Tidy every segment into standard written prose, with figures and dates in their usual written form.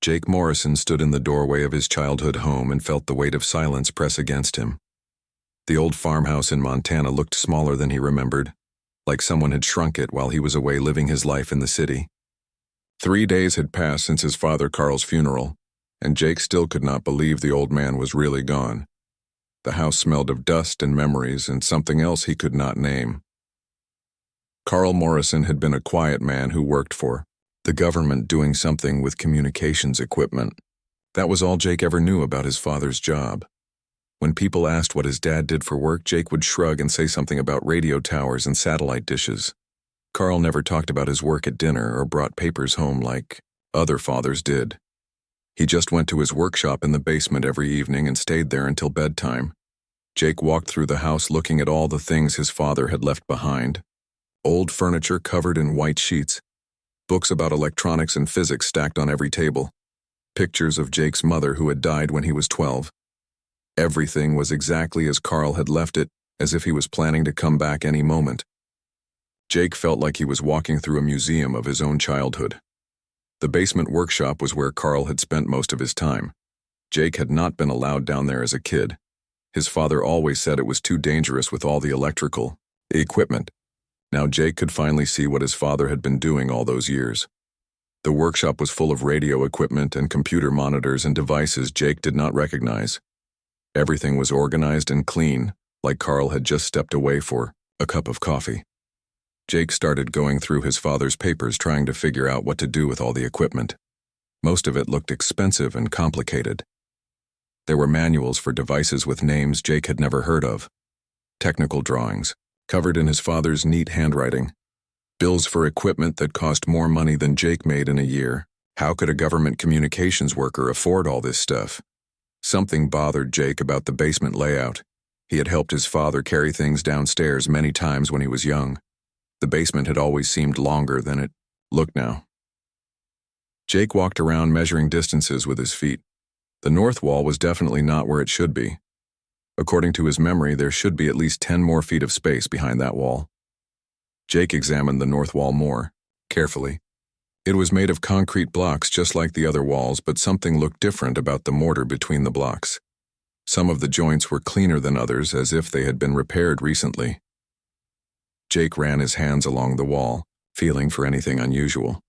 Jake Morrison stood in the doorway of his childhood home and felt the weight of silence press against him. The old farmhouse in Montana looked smaller than he remembered, like someone had shrunk it while he was away living his life in the city. 3 days had passed since his father Carl's funeral, and Jake still could not believe the old man was really gone. The house smelled of dust and memories and something else he could not name. Carl Morrison had been a quiet man who worked for the government, doing something with communications equipment. That was all Jake ever knew about his father's job. When people asked what his dad did for work, Jake would shrug and say something about radio towers and satellite dishes. Carl never talked about his work at dinner or brought papers home like other fathers did. He just went to his workshop in the basement every evening and stayed there until bedtime. Jake walked through the house looking at all the things his father had left behind. Old furniture covered in white sheets, books about electronics and physics stacked on every table, pictures of Jake's mother who had died when he was 12. Everything was exactly as Carl had left it, as if he was planning to come back any moment. Jake felt like he was walking through a museum of his own childhood. The basement workshop was where Carl had spent most of his time. Jake had not been allowed down there as a kid. His father always said it was too dangerous with all the electrical equipment. Now Jake could finally see what his father had been doing all those years. The workshop was full of radio equipment and computer monitors and devices Jake did not recognize. Everything was organized and clean, like Carl had just stepped away for a cup of coffee. Jake started going through his father's papers trying to figure out what to do with all the equipment. Most of it looked expensive and complicated. There were manuals for devices with names Jake had never heard of, technical drawings, covered in his father's neat handwriting, bills for equipment that cost more money than Jake made in a year. How could a government communications worker afford all this stuff? Something bothered Jake about the basement layout. He had helped his father carry things downstairs many times when he was young. The basement had always seemed longer than it looked now. Jake walked around measuring distances with his feet. The north wall was definitely not where it should be. According to his memory, there should be at least 10 more feet of space behind that wall. Jake examined the north wall more carefully. It was made of concrete blocks just like the other walls, but something looked different about the mortar between the blocks. Some of the joints were cleaner than others, as if they had been repaired recently. Jake ran his hands along the wall, feeling for anything unusual.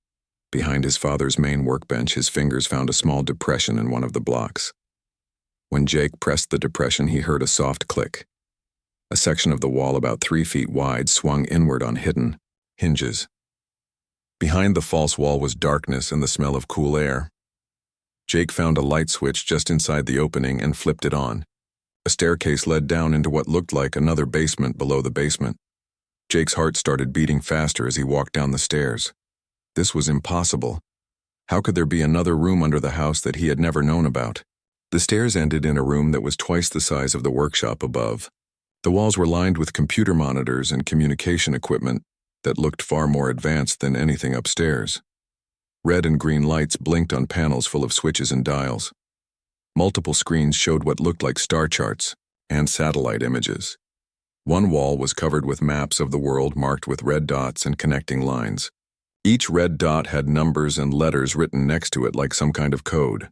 Behind his father's main workbench, his fingers found a small depression in one of the blocks. When Jake pressed the depression, he heard a soft click. A section of the wall about 3 feet wide swung inward on hidden hinges. Behind the false wall was darkness and the smell of cool air. Jake found a light switch just inside the opening and flipped it on. A staircase led down into what looked like another basement below the basement. Jake's heart started beating faster as he walked down the stairs. This was impossible. How could there be another room under the house that he had never known about? The stairs ended in a room that was twice the size of the workshop above. The walls were lined with computer monitors and communication equipment that looked far more advanced than anything upstairs. Red and green lights blinked on panels full of switches and dials. Multiple screens showed what looked like star charts and satellite images. One wall was covered with maps of the world marked with red dots and connecting lines. Each red dot had numbers and letters written next to it like some kind of code.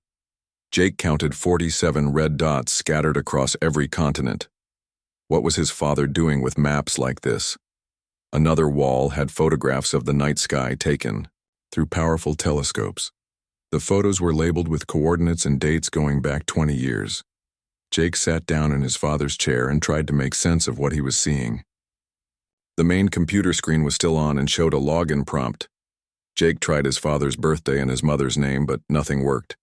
Jake counted 47 red dots scattered across every continent. What was his father doing with maps like this? Another wall had photographs of the night sky taken through powerful telescopes. The photos were labeled with coordinates and dates going back 20 years. Jake sat down in his father's chair and tried to make sense of what he was seeing. The main computer screen was still on and showed a login prompt. Jake tried his father's birthday and his mother's name, but nothing worked.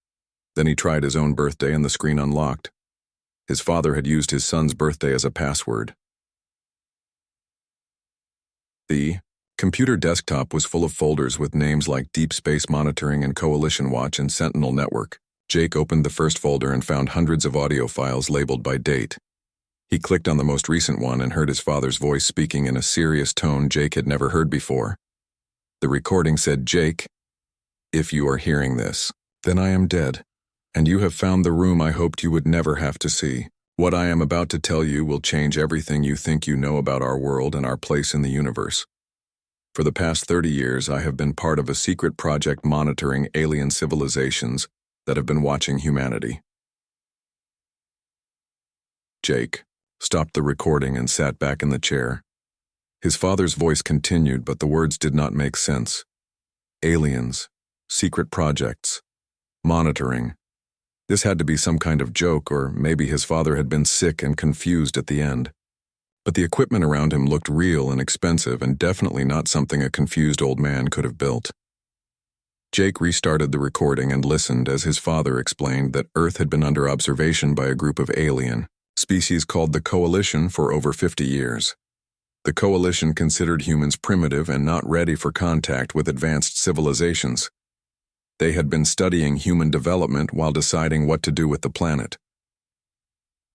Then he tried his own birthday and the screen unlocked. His father had used his son's birthday as a password. The computer desktop was full of folders with names like Deep Space Monitoring and Coalition Watch and Sentinel Network. Jake opened the first folder and found hundreds of audio files labeled by date. He clicked on the most recent one and heard his father's voice speaking in a serious tone Jake had never heard before. The recording said, "Jake, if you are hearing this, then I am dead, and you have found the room I hoped you would never have to see. What I am about to tell you will change everything you think you know about our world and our place in the universe. For the past 30 years, I have been part of a secret project monitoring alien civilizations that have been watching humanity. Jake stopped the recording and sat back in the chair. His father's voice continued, but the words did not make sense. Aliens, secret projects, monitoring. This had to be some kind of joke, or maybe his father had been sick and confused at the end. But the equipment around him looked real and expensive, and definitely not something a confused old man could have built. Jake restarted the recording and listened as his father explained that Earth had been under observation by a group of alien species called the Coalition for over 50 years. The Coalition considered humans primitive and not ready for contact with advanced civilizations. They had been studying human development while deciding what to do with the planet.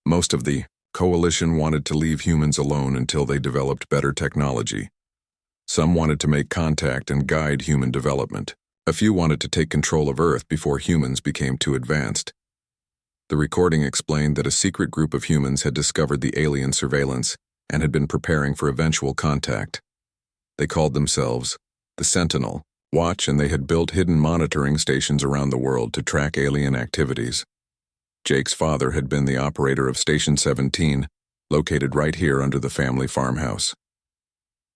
Most of the Coalition wanted to leave humans alone until they developed better technology. Some wanted to make contact and guide human development. A few wanted to take control of Earth before humans became too advanced. The recording explained that a secret group of humans had discovered the alien surveillance and had been preparing for eventual contact. They called themselves the Sentinel Watch, and they had built hidden monitoring stations around the world to track alien activities. Jake's father had been the operator of Station 17, located right here under the family farmhouse.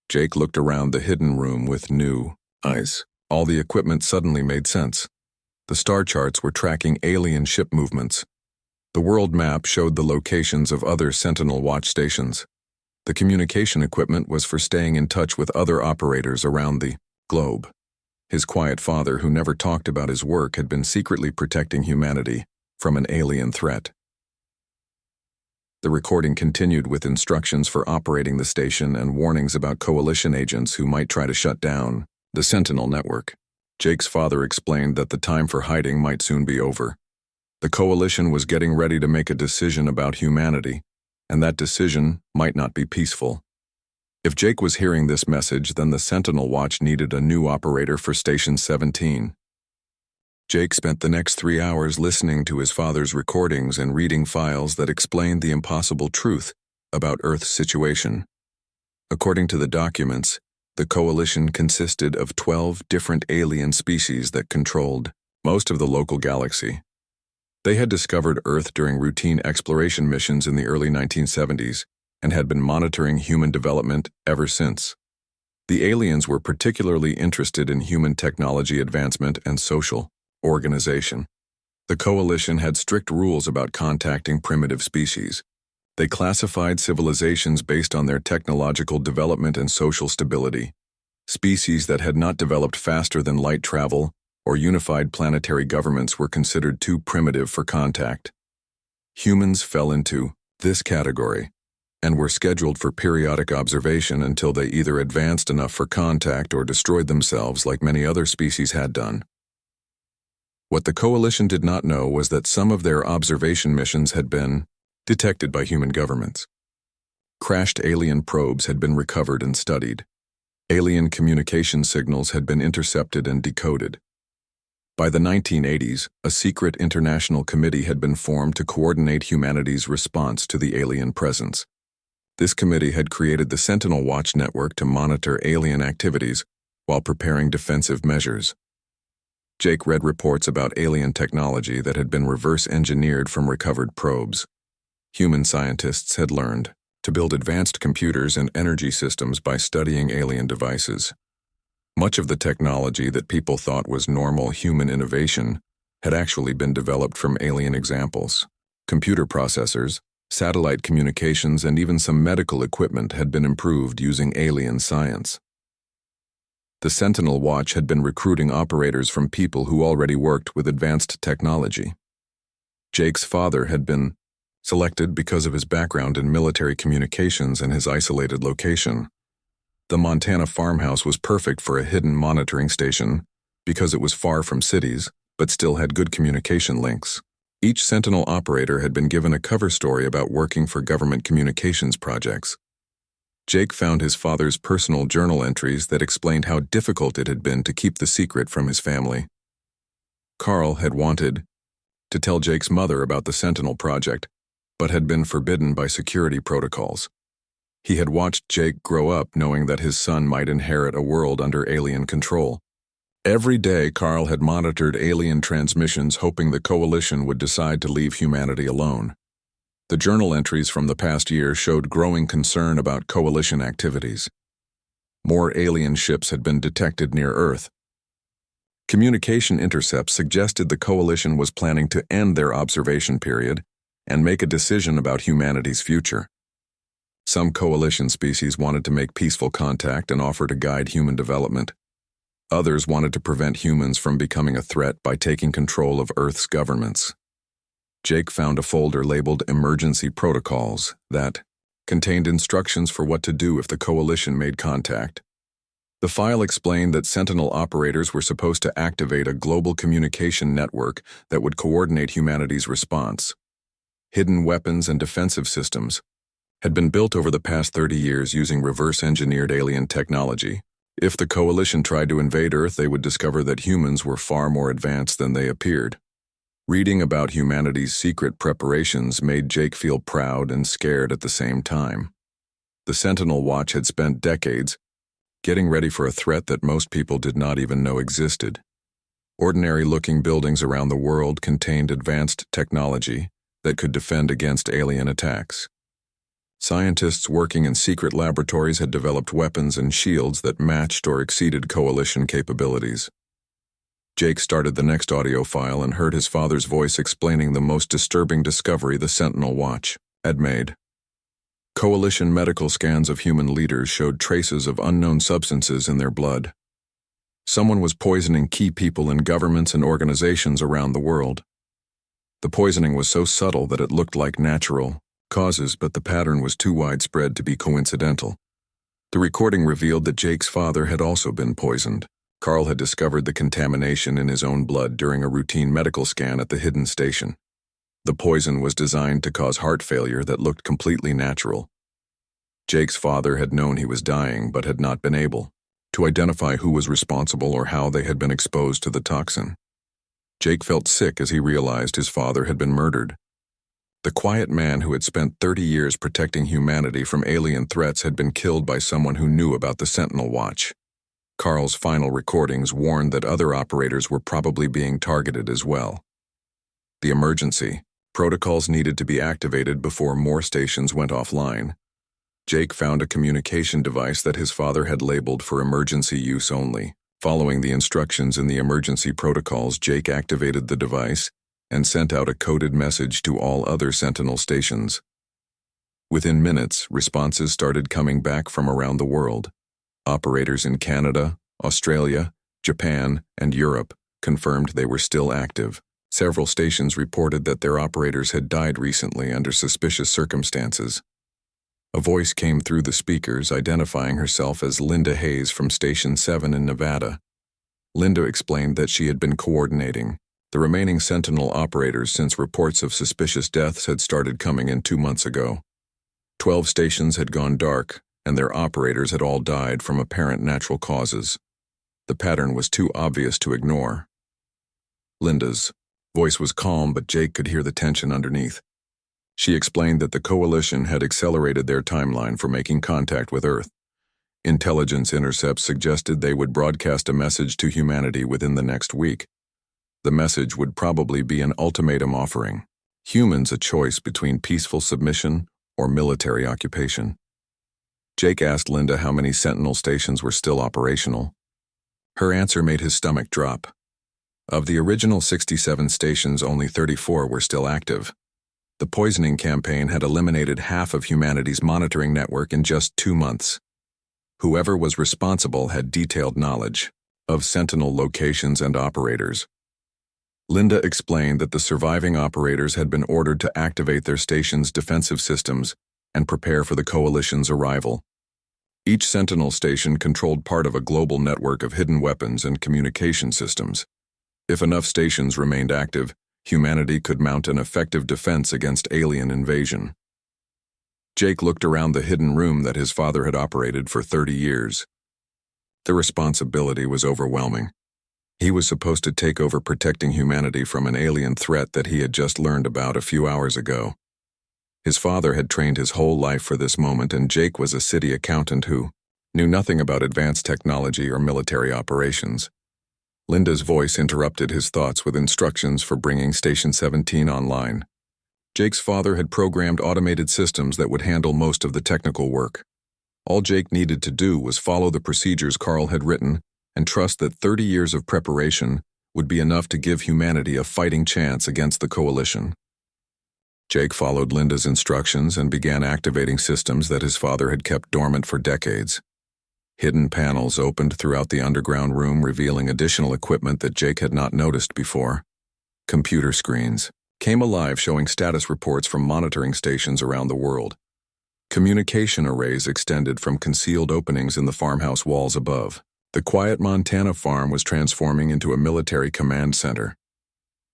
Jake looked around the hidden room with new eyes. All the equipment suddenly made sense. The star charts were tracking alien ship movements. The world map showed the locations of other Sentinel Watch stations. The communication equipment was for staying in touch with other operators around the globe. His quiet father, who never talked about his work, had been secretly protecting humanity from an alien threat. The recording continued with instructions for operating the station and warnings about Coalition agents who might try to shut down the Sentinel network. Jake's father explained that the time for hiding might soon be over. The Coalition was getting ready to make a decision about humanity, and that decision might not be peaceful. If Jake was hearing this message, then the Sentinel Watch needed a new operator for Station 17. Jake spent the next 3 hours listening to his father's recordings and reading files that explained the impossible truth about Earth's situation. According to the documents, the Coalition consisted of 12 different alien species that controlled most of the local galaxy. They had discovered Earth during routine exploration missions in the early 1970s and had been monitoring human development ever since. The aliens were particularly interested in human technology advancement and social organization. The Coalition had strict rules about contacting primitive species. They classified civilizations based on their technological development and social stability. Species that had not developed faster than light travel or unified planetary governments were considered too primitive for contact. Humans fell into this category and were scheduled for periodic observation until they either advanced enough for contact or destroyed themselves like many other species had done. What the Coalition did not know was that some of their observation missions had been detected by human governments. Crashed alien probes had been recovered and studied. Alien communication signals had been intercepted and decoded. By the 1980s, a secret international committee had been formed to coordinate humanity's response to the alien presence. This committee had created the Sentinel Watch network to monitor alien activities while preparing defensive measures. Jake read reports about alien technology that had been reverse-engineered from recovered probes. Human scientists had learned to build advanced computers and energy systems by studying alien devices. Much of the technology that people thought was normal human innovation had actually been developed from alien examples. Computer processors, satellite communications, and even some medical equipment had been improved using alien science. The Sentinel Watch had been recruiting operators from people who already worked with advanced technology. Jake's father had been selected because of his background in military communications and his isolated location. The Montana farmhouse was perfect for a hidden monitoring station because it was far from cities, but still had good communication links. Each Sentinel operator had been given a cover story about working for government communications projects. Jake found his father's personal journal entries that explained how difficult it had been to keep the secret from his family. Carl had wanted to tell Jake's mother about the Sentinel project, but had been forbidden by security protocols. He had watched Jake grow up knowing that his son might inherit a world under alien control. Every day, Carl had monitored alien transmissions, hoping the coalition would decide to leave humanity alone. The journal entries from the past year showed growing concern about coalition activities. More alien ships had been detected near Earth. Communication intercepts suggested the coalition was planning to end their observation period and make a decision about humanity's future. Some coalition species wanted to make peaceful contact and offer to guide human development. Others wanted to prevent humans from becoming a threat by taking control of Earth's governments. Jake found a folder labeled Emergency Protocols that contained instructions for what to do if the coalition made contact. The file explained that Sentinel operators were supposed to activate a global communication network that would coordinate humanity's response. Hidden weapons and defensive systems had been built over the past 30 years using reverse-engineered alien technology. If the coalition tried to invade Earth, they would discover that humans were far more advanced than they appeared. Reading about humanity's secret preparations made Jake feel proud and scared at the same time. The Sentinel Watch had spent decades getting ready for a threat that most people did not even know existed. Ordinary-looking buildings around the world contained advanced technology that could defend against alien attacks. Scientists working in secret laboratories had developed weapons and shields that matched or exceeded coalition capabilities. Jake started the next audio file and heard his father's voice explaining the most disturbing discovery the Sentinel Watch had made. Coalition medical scans of human leaders showed traces of unknown substances in their blood. Someone was poisoning key people in governments and organizations around the world. The poisoning was so subtle that it looked like natural causes, but the pattern was too widespread to be coincidental. The recording revealed that Jake's father had also been poisoned. Carl had discovered the contamination in his own blood during a routine medical scan at the hidden station. The poison was designed to cause heart failure that looked completely natural. Jake's father had known he was dying but had not been able to identify who was responsible or how they had been exposed to the toxin. Jake felt sick as he realized his father had been murdered. The quiet man who had spent 30 years protecting humanity from alien threats had been killed by someone who knew about the Sentinel Watch. Carl's final recordings warned that other operators were probably being targeted as well. The emergency protocols needed to be activated before more stations went offline. Jake found a communication device that his father had labeled for emergency use only. Following the instructions in the emergency protocols, Jake activated the device and sent out a coded message to all other Sentinel stations. Within minutes, responses started coming back from around the world. Operators in Canada, Australia, Japan, and Europe confirmed they were still active. Several stations reported that their operators had died recently under suspicious circumstances. A voice came through the speakers identifying herself as Linda Hayes from Station 7 in Nevada. Linda explained that she had been coordinating the remaining Sentinel operators since reports of suspicious deaths had started coming in 2 months ago. 12 stations had gone dark, and their operators had all died from apparent natural causes. The pattern was too obvious to ignore. Linda's voice was calm, but Jake could hear the tension underneath. She explained that the coalition had accelerated their timeline for making contact with Earth. Intelligence intercepts suggested they would broadcast a message to humanity within the next week. The message would probably be an ultimatum offering humans a choice between peaceful submission or military occupation. Jake asked Linda how many Sentinel stations were still operational. Her answer made his stomach drop. Of the original 67 stations, only 34 were still active. The poisoning campaign had eliminated half of humanity's monitoring network in just 2 months. Whoever was responsible had detailed knowledge of Sentinel locations and operators. Linda explained that the surviving operators had been ordered to activate their station's defensive systems and prepare for the coalition's arrival. Each Sentinel station controlled part of a global network of hidden weapons and communication systems. If enough stations remained active, humanity could mount an effective defense against alien invasion. Jake looked around the hidden room that his father had operated for 30 years. The responsibility was overwhelming. He was supposed to take over protecting humanity from an alien threat that he had just learned about a few hours ago. His father had trained his whole life for this moment, and Jake was a city accountant who knew nothing about advanced technology or military operations. Linda's voice interrupted his thoughts with instructions for bringing Station 17 online. Jake's father had programmed automated systems that would handle most of the technical work. All Jake needed to do was follow the procedures Carl had written and trust that 30 years of preparation would be enough to give humanity a fighting chance against the Coalition. Jake followed Linda's instructions and began activating systems that his father had kept dormant for decades. Hidden panels opened throughout the underground room, revealing additional equipment that Jake had not noticed before. Computer screens came alive, showing status reports from monitoring stations around the world. Communication arrays extended from concealed openings in the farmhouse walls above. The quiet Montana farm was transforming into a military command center.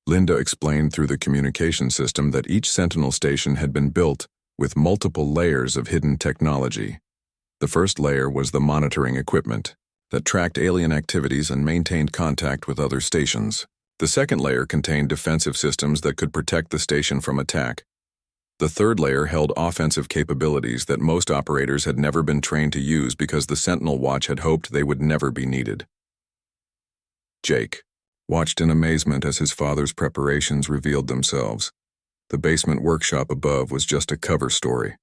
Linda explained through the communication system that each Sentinel station had been built with multiple layers of hidden technology. The first layer was the monitoring equipment that tracked alien activities and maintained contact with other stations. The second layer contained defensive systems that could protect the station from attack. The third layer held offensive capabilities that most operators had never been trained to use because the Sentinel Watch had hoped they would never be needed. Jake watched in amazement as his father's preparations revealed themselves. The basement workshop above was just a cover story.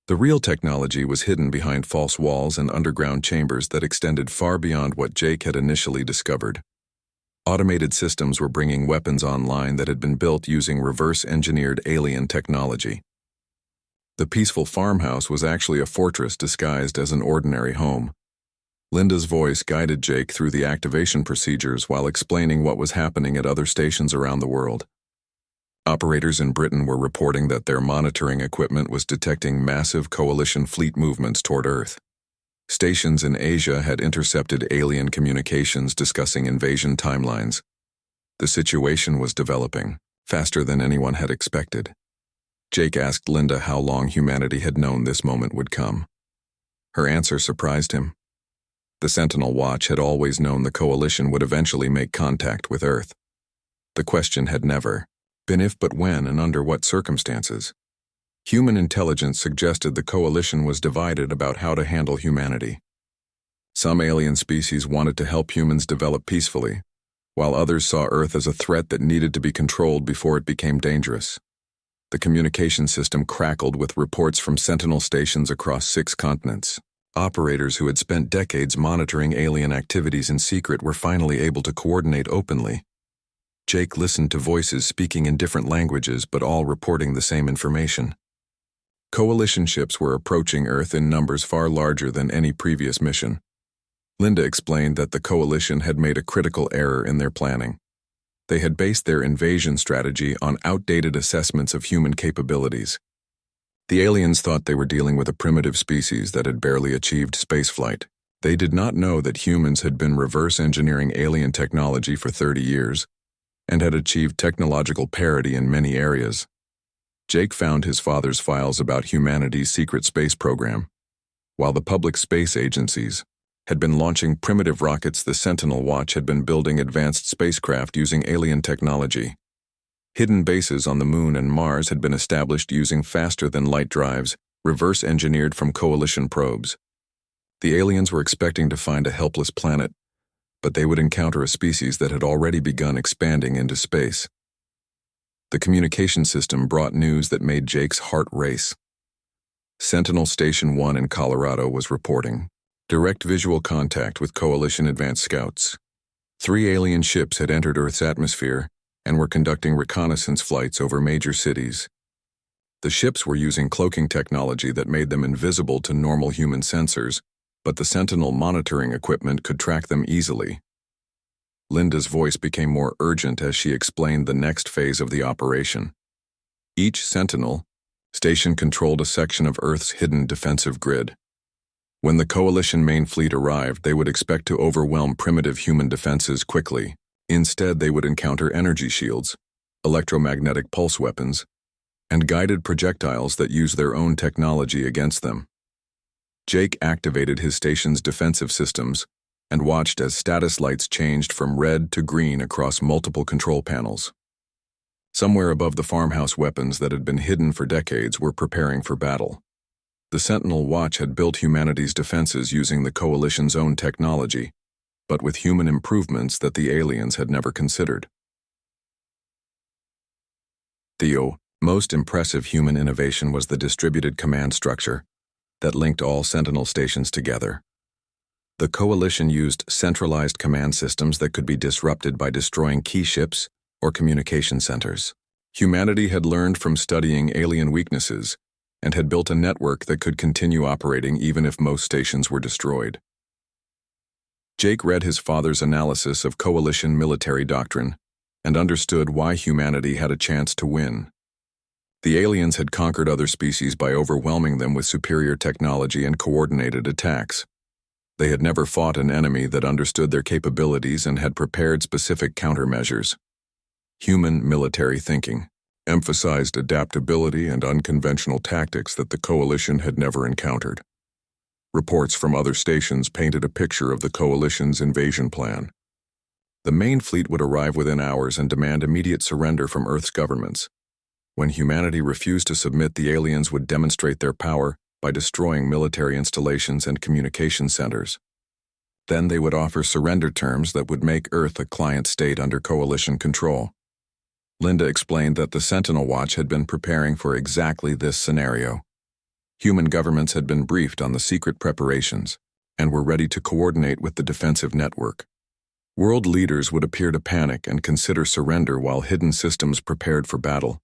The real technology was hidden behind false walls and underground chambers that extended far beyond what Jake had initially discovered. Automated systems were bringing weapons online that had been built using reverse-engineered alien technology. The peaceful farmhouse was actually a fortress disguised as an ordinary home. Linda's voice guided Jake through the activation procedures while explaining what was happening at other stations around the world. Operators in Britain were reporting that their monitoring equipment was detecting massive Coalition fleet movements toward Earth. Stations in Asia had intercepted alien communications discussing invasion timelines. The situation was developing faster than anyone had expected. Jake asked Linda how long humanity had known this moment would come. Her answer surprised him. The Sentinel Watch had always known the Coalition would eventually make contact with Earth. The question had never been if but when and under what circumstances. Human intelligence suggested the Coalition was divided about how to handle humanity. Some alien species wanted to help humans develop peacefully, while others saw Earth as a threat that needed to be controlled before it became dangerous. The communication system crackled with reports from Sentinel stations across 6 continents. Operators who had spent decades monitoring alien activities in secret were finally able to coordinate openly. Jake listened to voices speaking in different languages but all reporting the same information. Coalition ships were approaching Earth in numbers far larger than any previous mission. Linda explained that the Coalition had made a critical error in their planning. They had based their invasion strategy on outdated assessments of human capabilities. The aliens thought they were dealing with a primitive species that had barely achieved spaceflight. They did not know that humans had been reverse engineering alien technology for 30 years and had achieved technological parity in many areas. Jake found his father's files about humanity's secret space program. While the public space agencies had been launching primitive rockets, the Sentinel Watch had been building advanced spacecraft using alien technology. Hidden bases on the Moon and Mars had been established using faster-than-light drives, reverse-engineered from Coalition probes. The aliens were expecting to find a helpless planet, but they would encounter a species that had already begun expanding into space. The communication system brought news that made Jake's heart race. Sentinel Station 1 in Colorado was reporting direct visual contact with Coalition advanced scouts. 3 alien ships had entered Earth's atmosphere and were conducting reconnaissance flights over major cities. The ships were using cloaking technology that made them invisible to normal human sensors, but the Sentinel monitoring equipment could track them easily. Linda's voice became more urgent as she explained the next phase of the operation. Each Sentinel station controlled a section of Earth's hidden defensive grid. When the Coalition main fleet arrived, they would expect to overwhelm primitive human defenses quickly. Instead, they would encounter energy shields, electromagnetic pulse weapons, and guided projectiles that use their own technology against them. Jake activated his station's defensive systems and watched as status lights changed from red to green across multiple control panels. Somewhere above the farmhouse, weapons that had been hidden for decades were preparing for battle. The Sentinel Watch had built humanity's defenses using the Coalition's own technology, but with human improvements that the aliens had never considered. The most impressive human innovation was the distributed command structure that linked all Sentinel stations together. The Coalition used centralized command systems that could be disrupted by destroying key ships or communication centers. Humanity had learned from studying alien weaknesses and had built a network that could continue operating even if most stations were destroyed. Jake read his father's analysis of Coalition military doctrine and understood why humanity had a chance to win. The aliens had conquered other species by overwhelming them with superior technology and coordinated attacks. They had never fought an enemy that understood their capabilities and had prepared specific countermeasures. Human military thinking emphasized adaptability and unconventional tactics that the Coalition had never encountered. Reports from other stations painted a picture of the Coalition's invasion plan. The main fleet would arrive within hours and demand immediate surrender from Earth's governments. When humanity refused to submit, the aliens would demonstrate their power by destroying military installations and communication centers. Then they would offer surrender terms that would make Earth a client state under Coalition control. Linda explained that the Sentinel Watch had been preparing for exactly this scenario. Human governments had been briefed on the secret preparations and were ready to coordinate with the defensive network. World leaders would appear to panic and consider surrender while hidden systems prepared for battle.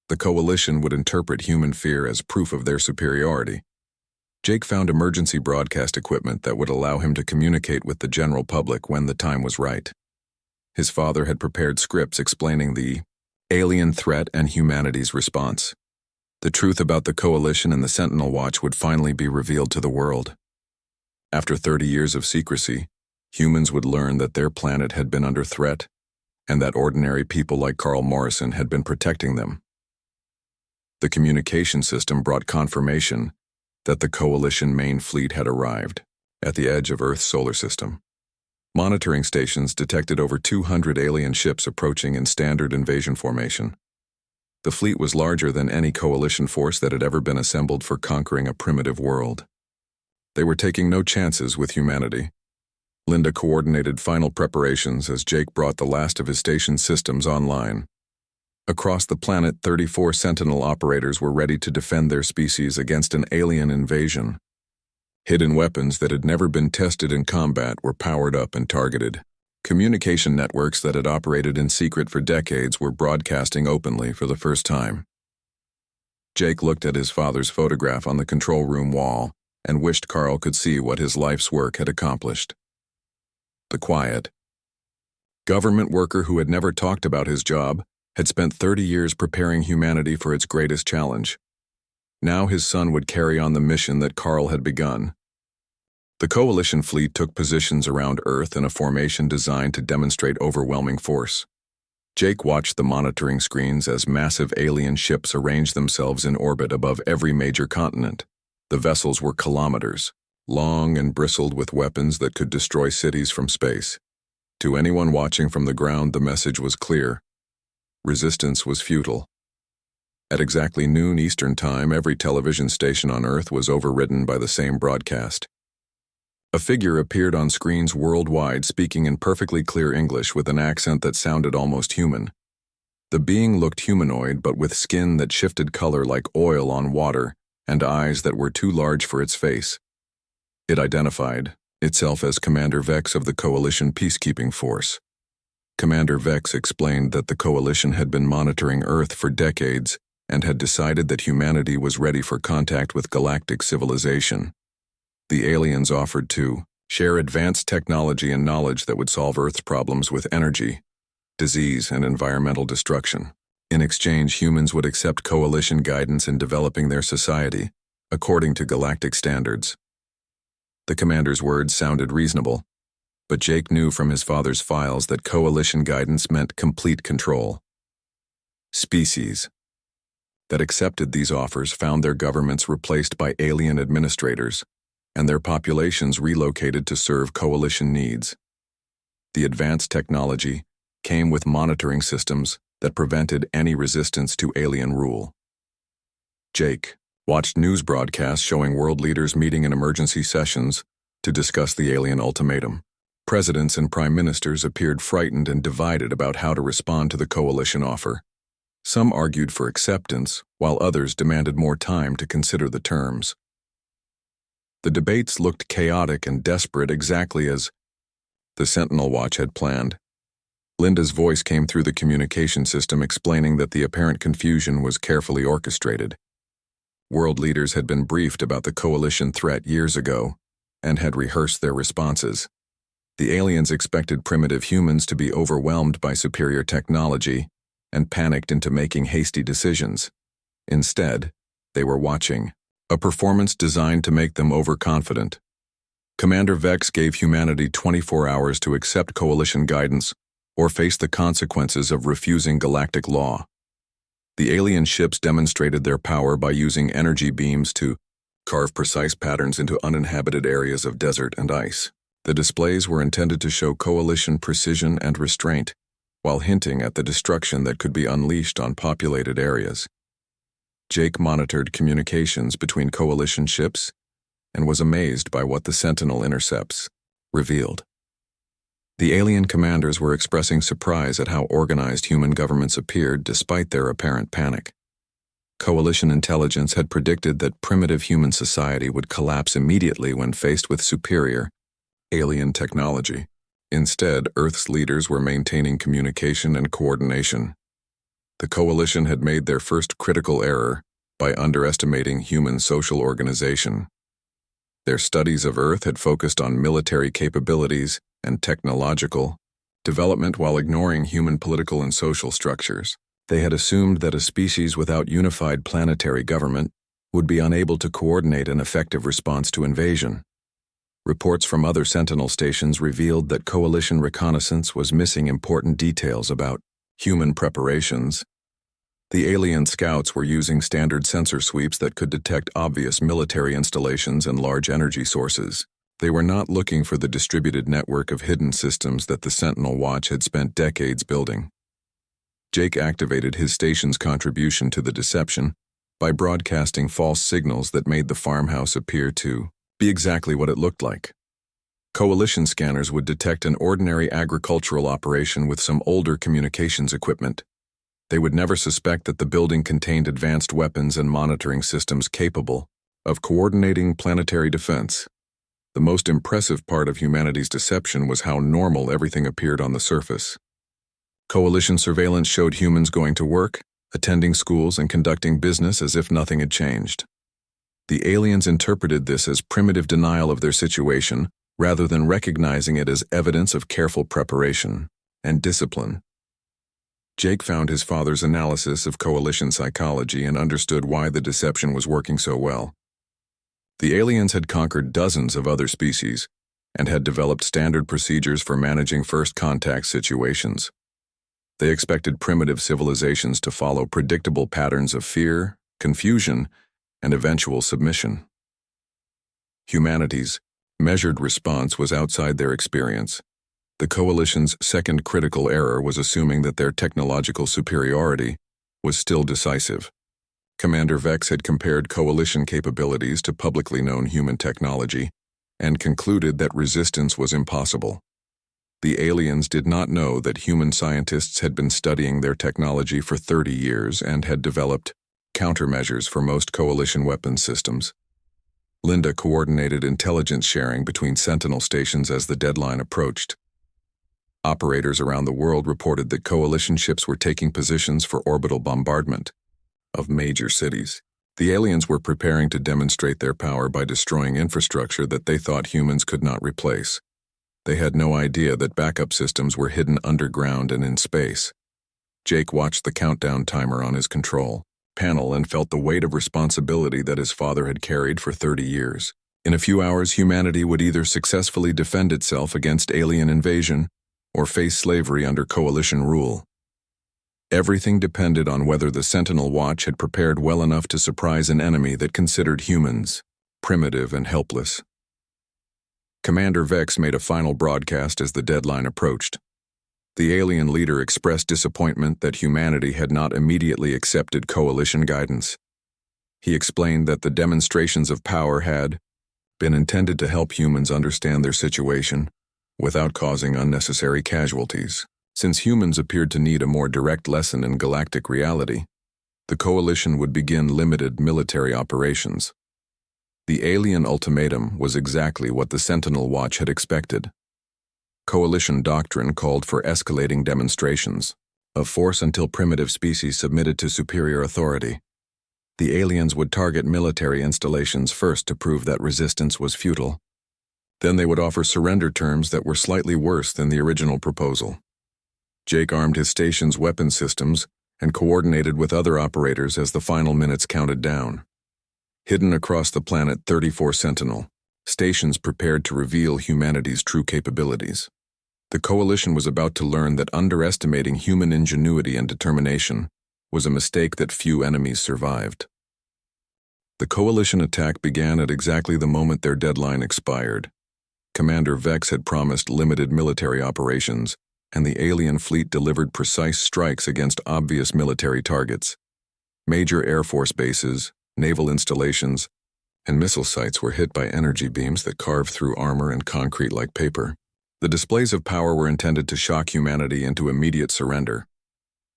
The Coalition would interpret human fear as proof of their superiority. Jake found emergency broadcast equipment that would allow him to communicate with the general public when the time was right. His father had prepared scripts explaining the alien threat and humanity's response. The truth about the Coalition and the Sentinel Watch would finally be revealed to the world. After 30 years of secrecy, humans would learn that their planet had been under threat and that ordinary people like Carl Morrison had been protecting them. The communication system brought confirmation that the Coalition main fleet had arrived at the edge of Earth's solar system. Monitoring stations detected over 200 alien ships approaching in standard invasion formation. The fleet was larger than any Coalition force that had ever been assembled for conquering a primitive world. They were taking no chances with humanity. Linda coordinated final preparations as Jake brought the last of his station's systems online. Across the planet, 34 Sentinel operators were ready to defend their species against an alien invasion. Hidden weapons that had never been tested in combat were powered up and targeted. Communication networks that had operated in secret for decades were broadcasting openly for the first time. Jake looked at his father's photograph on the control room wall and wished Carl could see what his life's work had accomplished. The quiet government worker who had never talked about his job had spent 30 years preparing humanity for its greatest challenge. Now his son would carry on the mission that Carl had begun. The Coalition fleet took positions around Earth in a formation designed to demonstrate overwhelming force. Jake watched the monitoring screens as massive alien ships arranged themselves in orbit above every major continent. The vessels were kilometers long and bristled with weapons that could destroy cities from space. To anyone watching from the ground, the message was clear. Resistance was futile. At exactly noon Eastern Time, every television station on Earth was overridden by the same broadcast. A figure appeared on screens worldwide, speaking in perfectly clear English with an accent that sounded almost human. The being looked humanoid, but with skin that shifted color like oil on water and eyes that were too large for its face. It identified itself as Commander Vex of the Coalition Peacekeeping Force. Commander Vex explained that the Coalition had been monitoring Earth for decades and had decided that humanity was ready for contact with galactic civilization. The aliens offered to share advanced technology and knowledge that would solve Earth's problems with energy, disease, and environmental destruction. In exchange, humans would accept Coalition guidance in developing their society, according to galactic standards. The commander's words sounded reasonable, but Jake knew from his father's files that Coalition guidance meant complete control. Species that accepted these offers found their governments replaced by alien administrators, and their populations relocated to serve Coalition needs. The advanced technology came with monitoring systems that prevented any resistance to alien rule. Jake watched news broadcasts showing world leaders meeting in emergency sessions to discuss the alien ultimatum. Presidents and prime ministers appeared frightened and divided about how to respond to the coalition offer. Some argued for acceptance, while others demanded more time to consider the terms. The debates looked chaotic and desperate, exactly as the Sentinel Watch had planned. Linda's voice came through the communication system explaining that the apparent confusion was carefully orchestrated. World leaders had been briefed about the coalition threat years ago and had rehearsed their responses. The aliens expected primitive humans to be overwhelmed by superior technology and panicked into making hasty decisions. Instead, they were watching a performance designed to make them overconfident. Commander Vex gave humanity 24 hours to accept coalition guidance or face the consequences of refusing galactic law. The alien ships demonstrated their power by using energy beams to carve precise patterns into uninhabited areas of desert and ice. The displays were intended to show coalition precision and restraint, while hinting at the destruction that could be unleashed on populated areas. Jake monitored communications between coalition ships and was amazed by what the Sentinel intercepts revealed. The alien commanders were expressing surprise at how organized human governments appeared despite their apparent panic. Coalition intelligence had predicted that primitive human society would collapse immediately when faced with superior alien technology. Instead, Earth's leaders were maintaining communication and coordination. The coalition had made their first critical error by underestimating human social organization. Their studies of Earth had focused on military capabilities and technological development while ignoring human political and social structures. They had assumed that a species without unified planetary government would be unable to coordinate an effective response to invasion. Reports from other Sentinel stations revealed that coalition reconnaissance was missing important details about human preparations. The alien scouts were using standard sensor sweeps that could detect obvious military installations and large energy sources. They were not looking for the distributed network of hidden systems that the Sentinel Watch had spent decades building. Jake activated his station's contribution to the deception by broadcasting false signals that made the farmhouse appear to be exactly what it looked like. Coalition scanners would detect an ordinary agricultural operation with some older communications equipment. They would never suspect that the building contained advanced weapons and monitoring systems capable of coordinating planetary defense. The most impressive part of humanity's deception was how normal everything appeared on the surface. Coalition surveillance showed humans going to work, attending schools, and conducting business as if nothing had changed. The aliens interpreted this as primitive denial of their situation rather than recognizing it as evidence of careful preparation and discipline. Jake found his father's analysis of coalition psychology and understood why the deception was working so well. The aliens had conquered dozens of other species and had developed standard procedures for managing first contact situations. They expected primitive civilizations to follow predictable patterns of fear, confusion, and eventual submission. Humanity's measured response was outside their experience. The coalition's second critical error was assuming that their technological superiority was still decisive. Commander Vex had compared coalition capabilities to publicly known human technology and concluded that resistance was impossible. The aliens did not know that human scientists had been studying their technology for 30 years and had developed countermeasures for most coalition weapons systems. Linda coordinated intelligence sharing between Sentinel stations as the deadline approached. Operators around the world reported that coalition ships were taking positions for orbital bombardment of major cities. The aliens were preparing to demonstrate their power by destroying infrastructure that they thought humans could not replace. They had no idea that backup systems were hidden underground and in space. Jake watched the countdown timer on his control panel and felt the weight of responsibility that his father had carried for 30 years. In a few hours, humanity would either successfully defend itself against alien invasion or face slavery under coalition rule. Everything depended on whether the Sentinel Watch had prepared well enough to surprise an enemy that considered humans primitive and helpless. Commander Vex made a final broadcast as the deadline approached. The alien leader expressed disappointment that humanity had not immediately accepted coalition guidance. He explained that the demonstrations of power had been intended to help humans understand their situation, without causing unnecessary casualties. Since humans appeared to need a more direct lesson in galactic reality, the Coalition would begin limited military operations. The alien ultimatum was exactly what the Sentinel Watch had expected. Coalition doctrine called for escalating demonstrations of force until primitive species submitted to superior authority. The aliens would target military installations first to prove that resistance was futile. Then they would offer surrender terms that were slightly worse than the original proposal. Jake armed his station's weapon systems and coordinated with other operators as the final minutes counted down. Hidden across the planet 34 Sentinel, stations prepared to reveal humanity's true capabilities. The Coalition was about to learn that underestimating human ingenuity and determination was a mistake that few enemies survived. The Coalition attack began at exactly the moment their deadline expired. Commander Vex had promised limited military operations, and the alien fleet delivered precise strikes against obvious military targets. Major Air Force bases, naval installations, and missile sites were hit by energy beams that carved through armor and concrete like paper. The displays of power were intended to shock humanity into immediate surrender.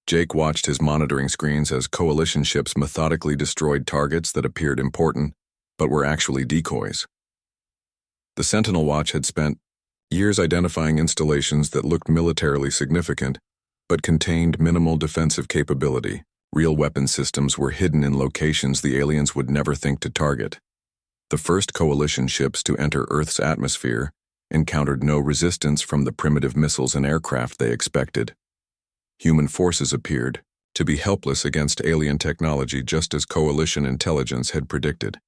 Jake watched his monitoring screens as Coalition ships methodically destroyed targets that appeared important, but were actually decoys. The Sentinel Watch had spent years identifying installations that looked militarily significant, but contained minimal defensive capability. Real weapon systems were hidden in locations the aliens would never think to target. The first Coalition ships to enter Earth's atmosphere encountered no resistance from the primitive missiles and aircraft they expected. Human forces appeared to be helpless against alien technology, just as Coalition intelligence had predicted.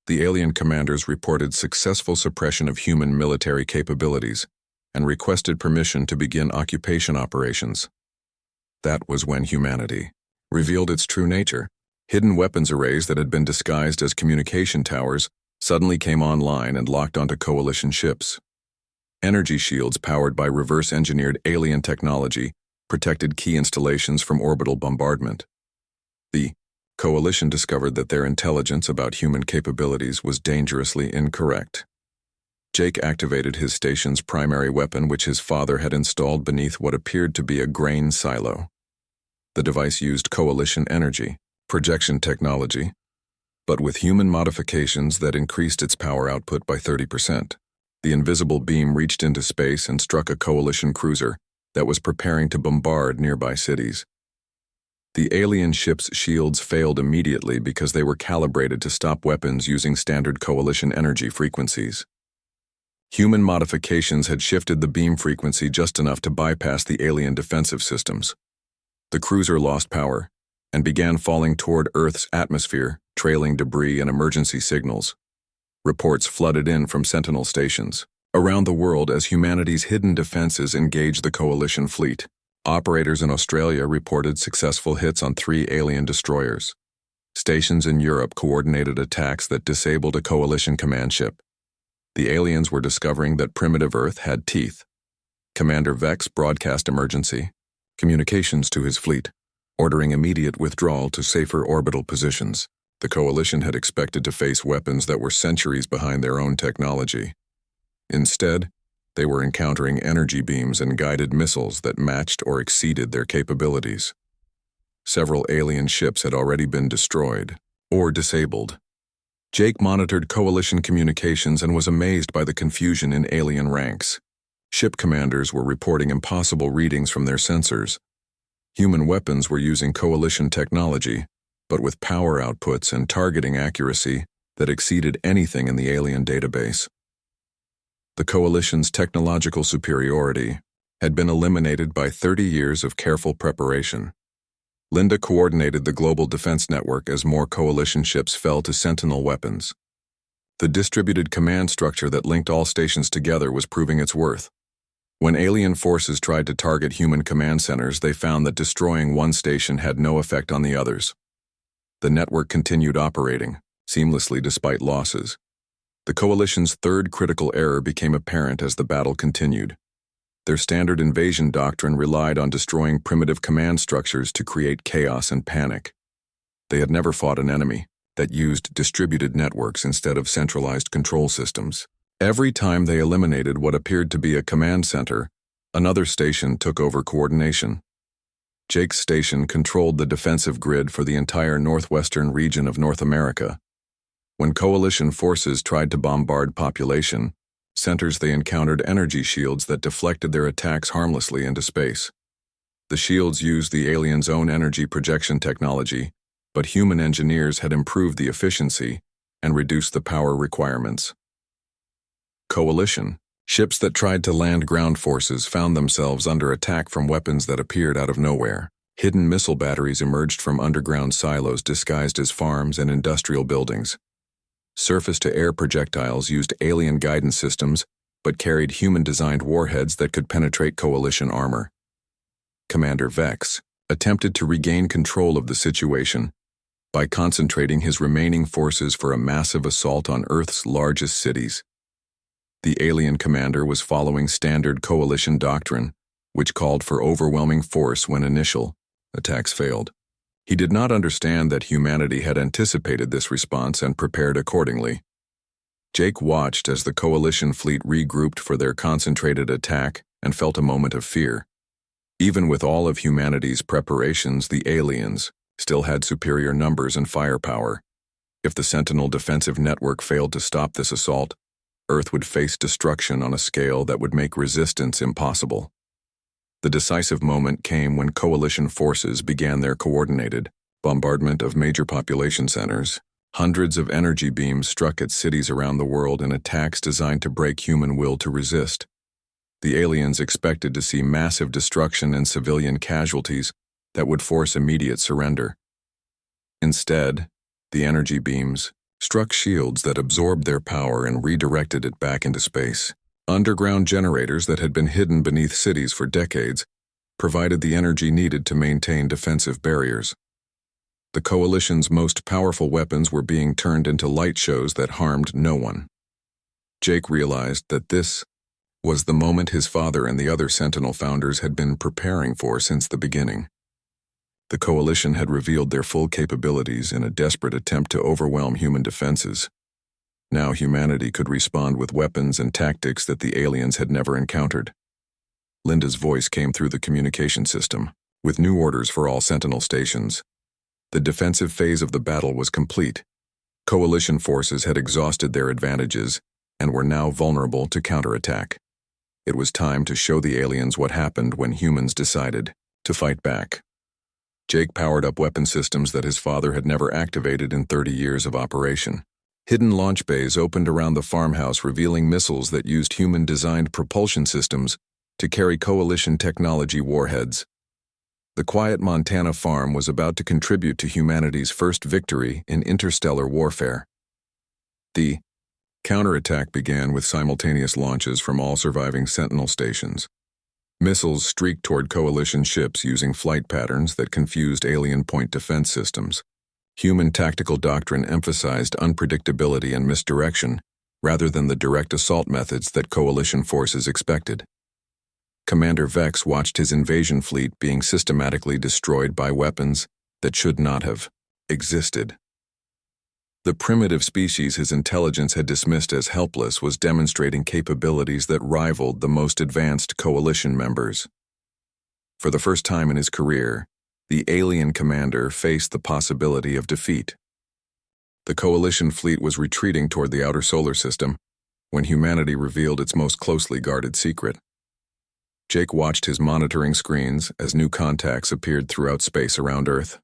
The alien commanders reported successful suppression of human military capabilities and requested permission to begin occupation operations. That was when humanity revealed its true nature. Hidden weapons arrays that had been disguised as communication towers suddenly came online and locked onto Coalition ships. Energy shields powered by reverse-engineered alien technology protected key installations from orbital bombardment. The Coalition discovered that their intelligence about human capabilities was dangerously incorrect. Jake activated his station's primary weapon, which his father had installed beneath what appeared to be a grain silo. The device used Coalition energy, projection technology, but with human modifications that increased its power output by 30%. The invisible beam reached into space and struck a Coalition cruiser that was preparing to bombard nearby cities. The alien ship's shields failed immediately because they were calibrated to stop weapons using standard Coalition energy frequencies. Human modifications had shifted the beam frequency just enough to bypass the alien defensive systems. The cruiser lost power and began falling toward Earth's atmosphere, trailing debris and emergency signals. Reports flooded in from Sentinel stations around the world as humanity's hidden defenses engaged the Coalition fleet. Operators in Australia reported successful hits on 3 alien destroyers. Stations in Europe coordinated attacks that disabled a Coalition command ship. The aliens were discovering that primitive Earth had teeth. Commander Vex broadcast emergency communications to his fleet, ordering immediate withdrawal to safer orbital positions. The Coalition had expected to face weapons that were centuries behind their own technology. Instead, they were encountering energy beams and guided missiles that matched or exceeded their capabilities. Several alien ships had already been destroyed or disabled. Jake monitored Coalition communications and was amazed by the confusion in alien ranks. Ship commanders were reporting impossible readings from their sensors. Human weapons were using Coalition technology, but with power outputs and targeting accuracy that exceeded anything in the alien database. The Coalition's technological superiority had been eliminated by 30 years of careful preparation. Linda coordinated the global defense network as more Coalition ships fell to Sentinel weapons. The distributed command structure that linked all stations together was proving its worth. When alien forces tried to target human command centers, they found that destroying one station had no effect on the others. The network continued operating seamlessly despite losses. The Coalition's third critical error became apparent as the battle continued. Their standard invasion doctrine relied on destroying primitive command structures to create chaos and panic. They had never fought an enemy that used distributed networks instead of centralized control systems. Every time they eliminated what appeared to be a command center, another station took over coordination. Jake's station controlled the defensive grid for the entire northwestern region of North America. When coalition forces tried to bombard population centers, they encountered energy shields that deflected their attacks harmlessly into space. The shields used the aliens' own energy projection technology, but human engineers had improved the efficiency and reduced the power requirements. Coalition ships that tried to land ground forces found themselves under attack from weapons that appeared out of nowhere. Hidden missile batteries emerged from underground silos disguised as farms and industrial buildings. Surface-to-air projectiles used alien guidance systems but carried human-designed warheads that could penetrate coalition armor. Commander Vex attempted to regain control of the situation by concentrating his remaining forces for a massive assault on Earth's largest cities. The alien commander was following standard coalition doctrine, which called for overwhelming force when initial attacks failed. He did not understand that humanity had anticipated this response and prepared accordingly. Jake watched as the coalition fleet regrouped for their concentrated attack and felt a moment of fear. Even with all of humanity's preparations, the aliens still had superior numbers and firepower. If the Sentinel defensive network failed to stop this assault, Earth would face destruction on a scale that would make resistance impossible. The decisive moment came when coalition forces began their coordinated bombardment of major population centers. Hundreds of energy beams struck at cities around the world in attacks designed to break human will to resist. The aliens expected to see massive destruction and civilian casualties that would force immediate surrender. Instead, the energy beams struck shields that absorbed their power and redirected it back into space. Underground generators that had been hidden beneath cities for decades provided the energy needed to maintain defensive barriers. The coalition's most powerful weapons were being turned into light shows that harmed no one. Jake realized that this was the moment his father and the other Sentinel founders had been preparing for since the beginning. The coalition had revealed their full capabilities in a desperate attempt to overwhelm human defenses. Now humanity could respond with weapons and tactics that the aliens had never encountered. Linda's voice came through the communication system, with new orders for all Sentinel stations. The defensive phase of the battle was complete. Coalition forces had exhausted their advantages and were now vulnerable to counterattack. It was time to show the aliens what happened when humans decided to fight back. Jake powered up weapon systems that his father had never activated in 30 years of operation. Hidden launch bays opened around the farmhouse, revealing missiles that used human-designed propulsion systems to carry coalition technology warheads. The quiet Montana farm was about to contribute to humanity's first victory in interstellar warfare. The counterattack began with simultaneous launches from all surviving Sentinel stations. Missiles streaked toward coalition ships using flight patterns that confused alien point defense systems. Human tactical doctrine emphasized unpredictability and misdirection rather than the direct assault methods that coalition forces expected. Commander Vex watched his invasion fleet being systematically destroyed by weapons that should not have existed. The primitive species his intelligence had dismissed as helpless was demonstrating capabilities that rivaled the most advanced coalition members. For the first time in his career, the alien commander faced the possibility of defeat. The coalition fleet was retreating toward the outer solar system when humanity revealed its most closely guarded secret. Jake watched his monitoring screens as new contacts appeared throughout space around Earth.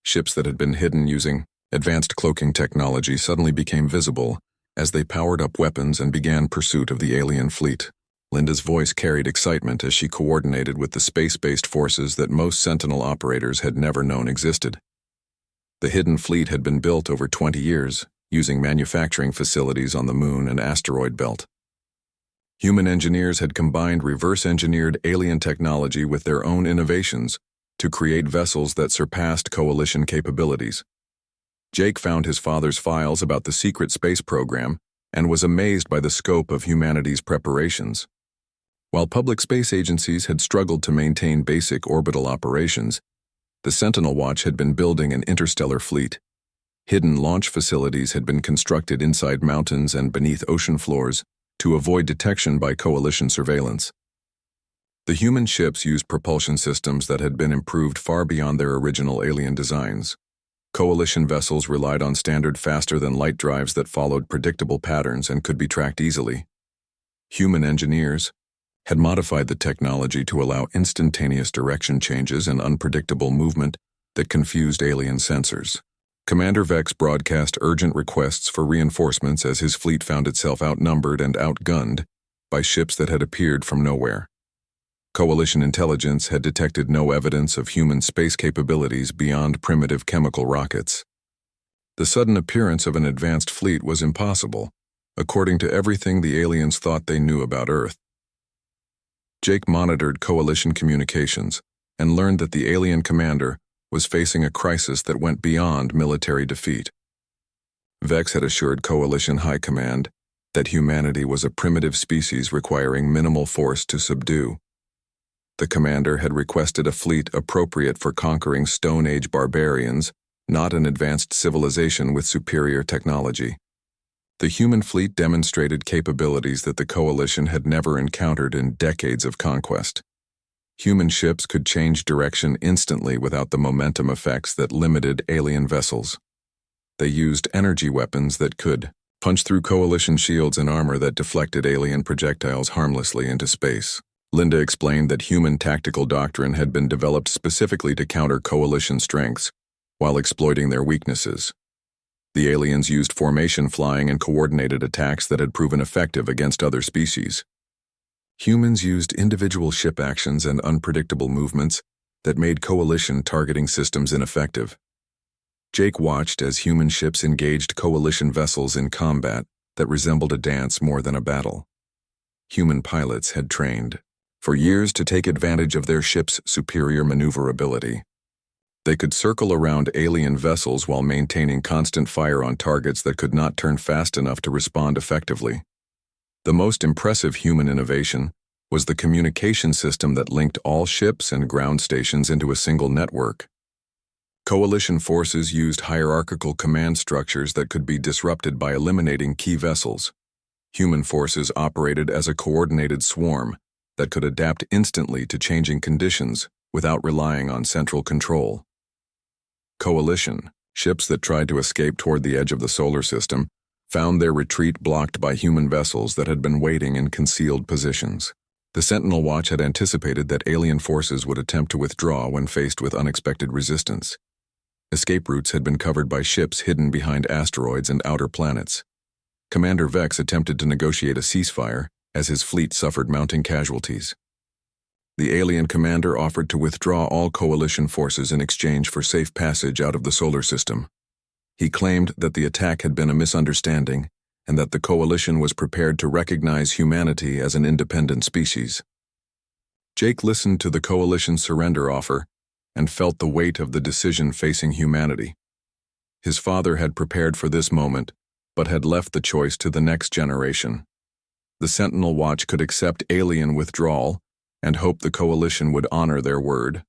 Ships that had been hidden using advanced cloaking technology suddenly became visible as they powered up weapons and began pursuit of the alien fleet. Linda's voice carried excitement as she coordinated with the space-based forces that most Sentinel operators had never known existed. The hidden fleet had been built over 20 years, using manufacturing facilities on the moon and asteroid belt. Human engineers had combined reverse-engineered alien technology with their own innovations to create vessels that surpassed coalition capabilities. Jake found his father's files about the secret space program and was amazed by the scope of humanity's preparations. While public space agencies had struggled to maintain basic orbital operations, the Sentinel Watch had been building an interstellar fleet. Hidden launch facilities had been constructed inside mountains and beneath ocean floors to avoid detection by coalition surveillance. The human ships used propulsion systems that had been improved far beyond their original alien designs. Coalition vessels relied on standard faster-than-light drives that followed predictable patterns and could be tracked easily. Human engineers had modified the technology to allow instantaneous direction changes and unpredictable movement that confused alien sensors. Commander Vex broadcast urgent requests for reinforcements as his fleet found itself outnumbered and outgunned by ships that had appeared from nowhere. Coalition intelligence had detected no evidence of human space capabilities beyond primitive chemical rockets. The sudden appearance of an advanced fleet was impossible, according to everything the aliens thought they knew about Earth. Jake monitored coalition communications and learned that the alien commander was facing a crisis that went beyond military defeat. Vex had assured Coalition High Command that humanity was a primitive species requiring minimal force to subdue. The commander had requested a fleet appropriate for conquering Stone Age barbarians, not an advanced civilization with superior technology. The human fleet demonstrated capabilities that the coalition had never encountered in decades of conquest. Human ships could change direction instantly without the momentum effects that limited alien vessels. They used energy weapons that could punch through coalition shields and armor that deflected alien projectiles harmlessly into space. Linda explained that human tactical doctrine had been developed specifically to counter coalition strengths while exploiting their weaknesses. The aliens used formation flying and coordinated attacks that had proven effective against other species. Humans used individual ship actions and unpredictable movements that made coalition targeting systems ineffective. Jake watched as human ships engaged coalition vessels in combat that resembled a dance more than a battle. Human pilots had trained for years to take advantage of their ship's superior maneuverability. They could circle around alien vessels while maintaining constant fire on targets that could not turn fast enough to respond effectively. The most impressive human innovation was the communication system that linked all ships and ground stations into a single network. Coalition forces used hierarchical command structures that could be disrupted by eliminating key vessels. Human forces operated as a coordinated swarm that could adapt instantly to changing conditions without relying on central control. Coalition ships that tried to escape toward the edge of the solar system found their retreat blocked by human vessels that had been waiting in concealed positions. The Sentinel Watch had anticipated that alien forces would attempt to withdraw when faced with unexpected resistance. Escape routes had been covered by ships hidden behind asteroids and outer planets. Commander Vex attempted to negotiate a ceasefire as his fleet suffered mounting casualties. The alien commander offered to withdraw all coalition forces in exchange for safe passage out of the solar system. He claimed that the attack had been a misunderstanding and that the coalition was prepared to recognize humanity as an independent species. Jake listened to the coalition's surrender offer and felt the weight of the decision facing humanity. His father had prepared for this moment, but had left the choice to the next generation. The Sentinel Watch could accept alien withdrawal and hope the coalition would honor their word.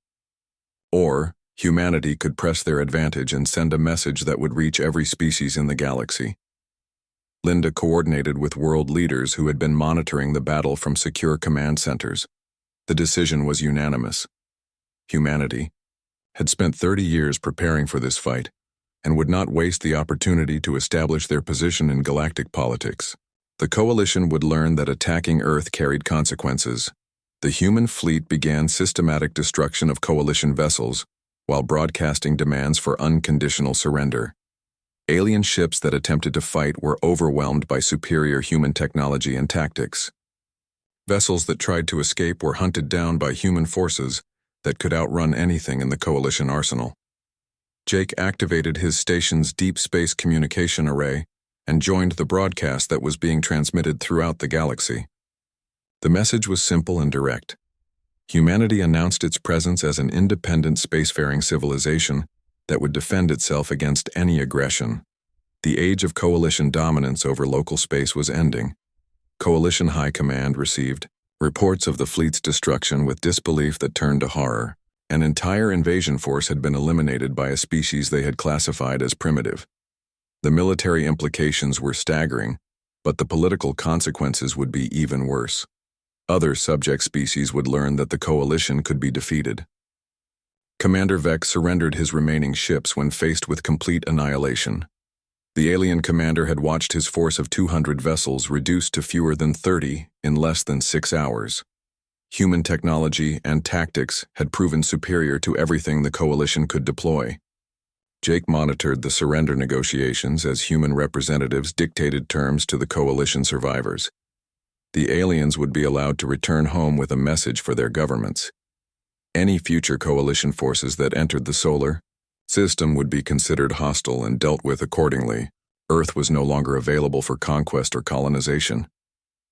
Or humanity could press their advantage and send a message that would reach every species in the galaxy. Linda coordinated with world leaders who had been monitoring the battle from secure command centers. The decision was unanimous. Humanity had spent 30 years preparing for this fight and would not waste the opportunity to establish their position in galactic politics. The coalition would learn that attacking Earth carried consequences. The human fleet began systematic destruction of coalition vessels while broadcasting demands for unconditional surrender. Alien ships that attempted to fight were overwhelmed by superior human technology and tactics. Vessels that tried to escape were hunted down by human forces that could outrun anything in the coalition arsenal. Jake activated his station's deep space communication array and joined the broadcast that was being transmitted throughout the galaxy. The message was simple and direct. Humanity announced its presence as an independent spacefaring civilization that would defend itself against any aggression. The age of coalition dominance over local space was ending. Coalition High Command received reports of the fleet's destruction with disbelief that turned to horror. An entire invasion force had been eliminated by a species they had classified as primitive. The military implications were staggering, but the political consequences would be even worse. Other subject species would learn that the coalition could be defeated. Commander Vex surrendered his remaining ships when faced with complete annihilation. The alien commander had watched his force of 200 vessels reduced to fewer than 30 in less than 6 hours. Human technology and tactics had proven superior to everything the coalition could deploy. Jake monitored the surrender negotiations as human representatives dictated terms to the coalition survivors. The aliens would be allowed to return home with a message for their governments. Any future coalition forces that entered the solar system would be considered hostile and dealt with accordingly. Earth was no longer available for conquest or colonization.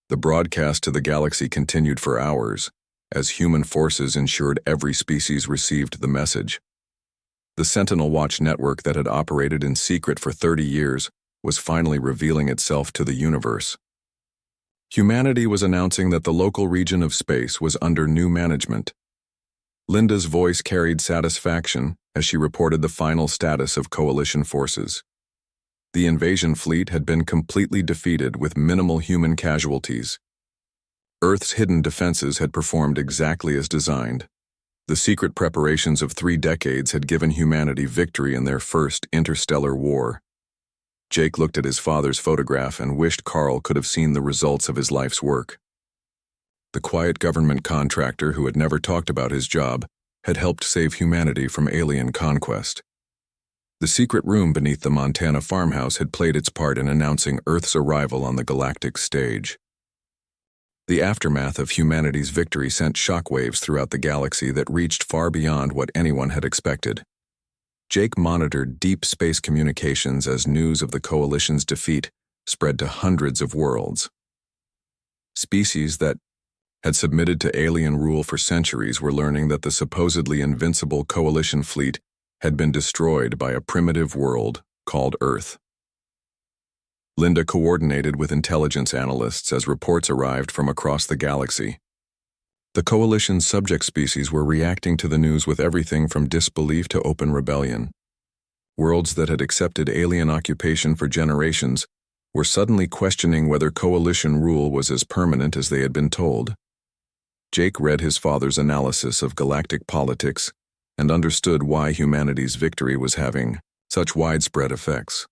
The broadcast to the galaxy continued for hours, as human forces ensured every species received the message. The Sentinel Watch network that had operated in secret for 30 years was finally revealing itself to the universe. Humanity was announcing that the local region of space was under new management. Linda's voice carried satisfaction as she reported the final status of coalition forces. The invasion fleet had been completely defeated with minimal human casualties. Earth's hidden defenses had performed exactly as designed. The secret preparations of 3 decades had given humanity victory in their first interstellar war. Jake looked at his father's photograph and wished Carl could have seen the results of his life's work. The quiet government contractor who had never talked about his job had helped save humanity from alien conquest. The secret room beneath the Montana farmhouse had played its part in announcing Earth's arrival on the galactic stage. The aftermath of humanity's victory sent shockwaves throughout the galaxy that reached far beyond what anyone had expected. Jake monitored deep space communications as news of the coalition's defeat spread to hundreds of worlds. Species that had submitted to alien rule for centuries were learning that the supposedly invincible coalition fleet had been destroyed by a primitive world called Earth. Linda coordinated with intelligence analysts as reports arrived from across the galaxy. The coalition's subject species were reacting to the news with everything from disbelief to open rebellion. Worlds that had accepted alien occupation for generations were suddenly questioning whether coalition rule was as permanent as they had been told. Jake read his father's analysis of galactic politics and understood why humanity's victory was having such widespread effects.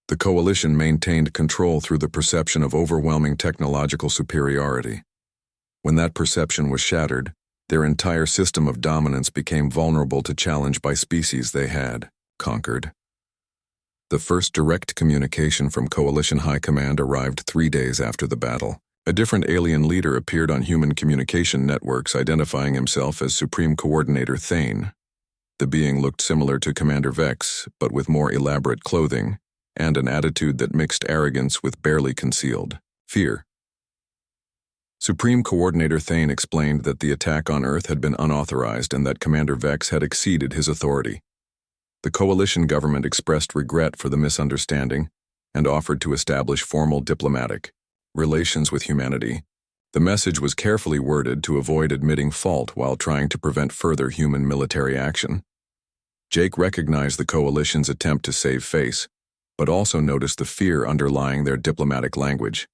The coalition maintained control through the perception of overwhelming technological superiority. When that perception was shattered, their entire system of dominance became vulnerable to challenge by species they had conquered. The first direct communication from Coalition High Command arrived 3 days after the battle. A different alien leader appeared on human communication networks, identifying himself as Supreme Coordinator Thane. The being looked similar to Commander Vex, but with more elaborate clothing, and an attitude that mixed arrogance with barely concealed fear. Supreme Coordinator Thane explained that the attack on Earth had been unauthorized and that Commander Vex had exceeded his authority. The coalition government expressed regret for the misunderstanding and offered to establish formal diplomatic relations with humanity. The message was carefully worded to avoid admitting fault while trying to prevent further human military action. Jake recognized the coalition's attempt to save face, but also noticed the fear underlying their diplomatic language.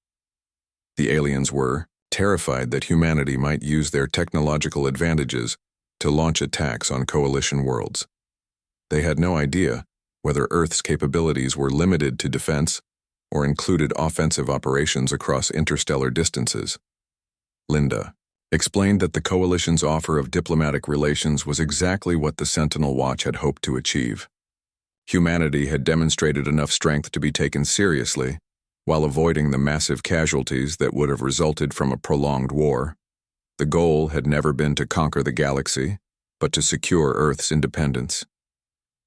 The aliens were terrified that humanity might use their technological advantages to launch attacks on coalition worlds. They had no idea whether Earth's capabilities were limited to defense or included offensive operations across interstellar distances. Linda explained that the coalition's offer of diplomatic relations was exactly what the Sentinel Watch had hoped to achieve. Humanity had demonstrated enough strength to be taken seriously, while avoiding the massive casualties that would have resulted from a prolonged war. The goal had never been to conquer the galaxy, but to secure Earth's independence.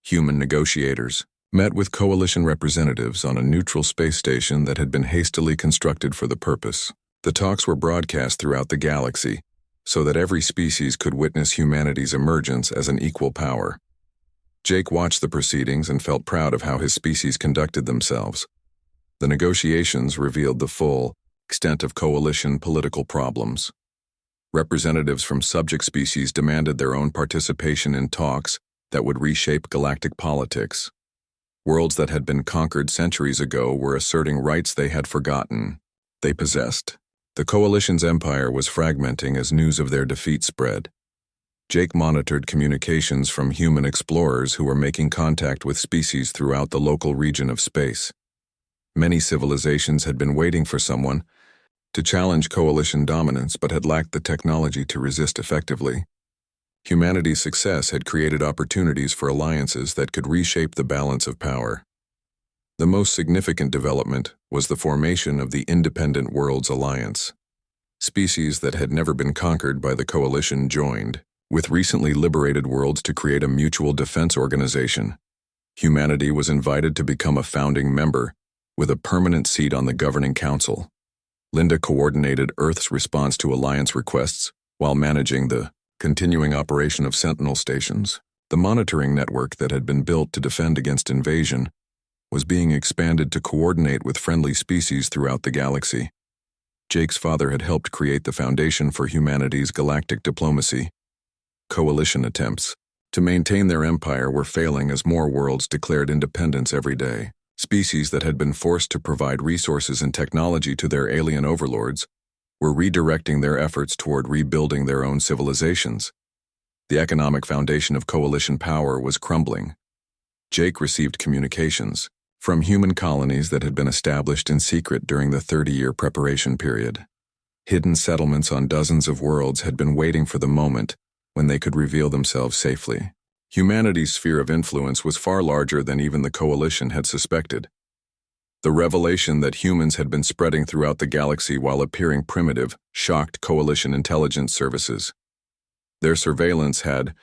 Human negotiators met with coalition representatives on a neutral space station that had been hastily constructed for the purpose. The talks were broadcast throughout the galaxy, so that every species could witness humanity's emergence as an equal power. Jake watched the proceedings and felt proud of how his species conducted themselves. The negotiations revealed the full extent of coalition political problems. Representatives from subject species demanded their own participation in talks that would reshape galactic politics. Worlds that had been conquered centuries ago were asserting rights they had forgotten they possessed. The Coalition's empire was fragmenting as news of their defeat spread. Jake monitored communications from human explorers who were making contact with species throughout the local region of space. Many civilizations had been waiting for someone to challenge Coalition dominance but had lacked the technology to resist effectively. Humanity's success had created opportunities for alliances that could reshape the balance of power. The most significant development was the formation of the Independent Worlds Alliance. Species that had never been conquered by the Coalition joined, with recently liberated worlds to create a mutual defense organization. Humanity was invited to become a founding member, with a permanent seat on the governing council. Linda coordinated Earth's response to Alliance requests while managing the continuing operation of Sentinel stations. The monitoring network that had been built to defend against invasion was being expanded to coordinate with friendly species throughout the galaxy. Jake's father had helped create the foundation for humanity's galactic diplomacy. Coalition attempts to maintain their empire were failing as more worlds declared independence every day. Species that had been forced to provide resources and technology to their alien overlords were redirecting their efforts toward rebuilding their own civilizations. The economic foundation of Coalition power was crumbling. Jake received communications from human colonies that had been established in secret during the 30-year preparation period. Hidden settlements on dozens of worlds had been waiting for the moment when they could reveal themselves safely. Humanity's sphere of influence was far larger than even the Coalition had suspected. The revelation that humans had been spreading throughout the galaxy while appearing primitive shocked Coalition intelligence services. Their surveillance had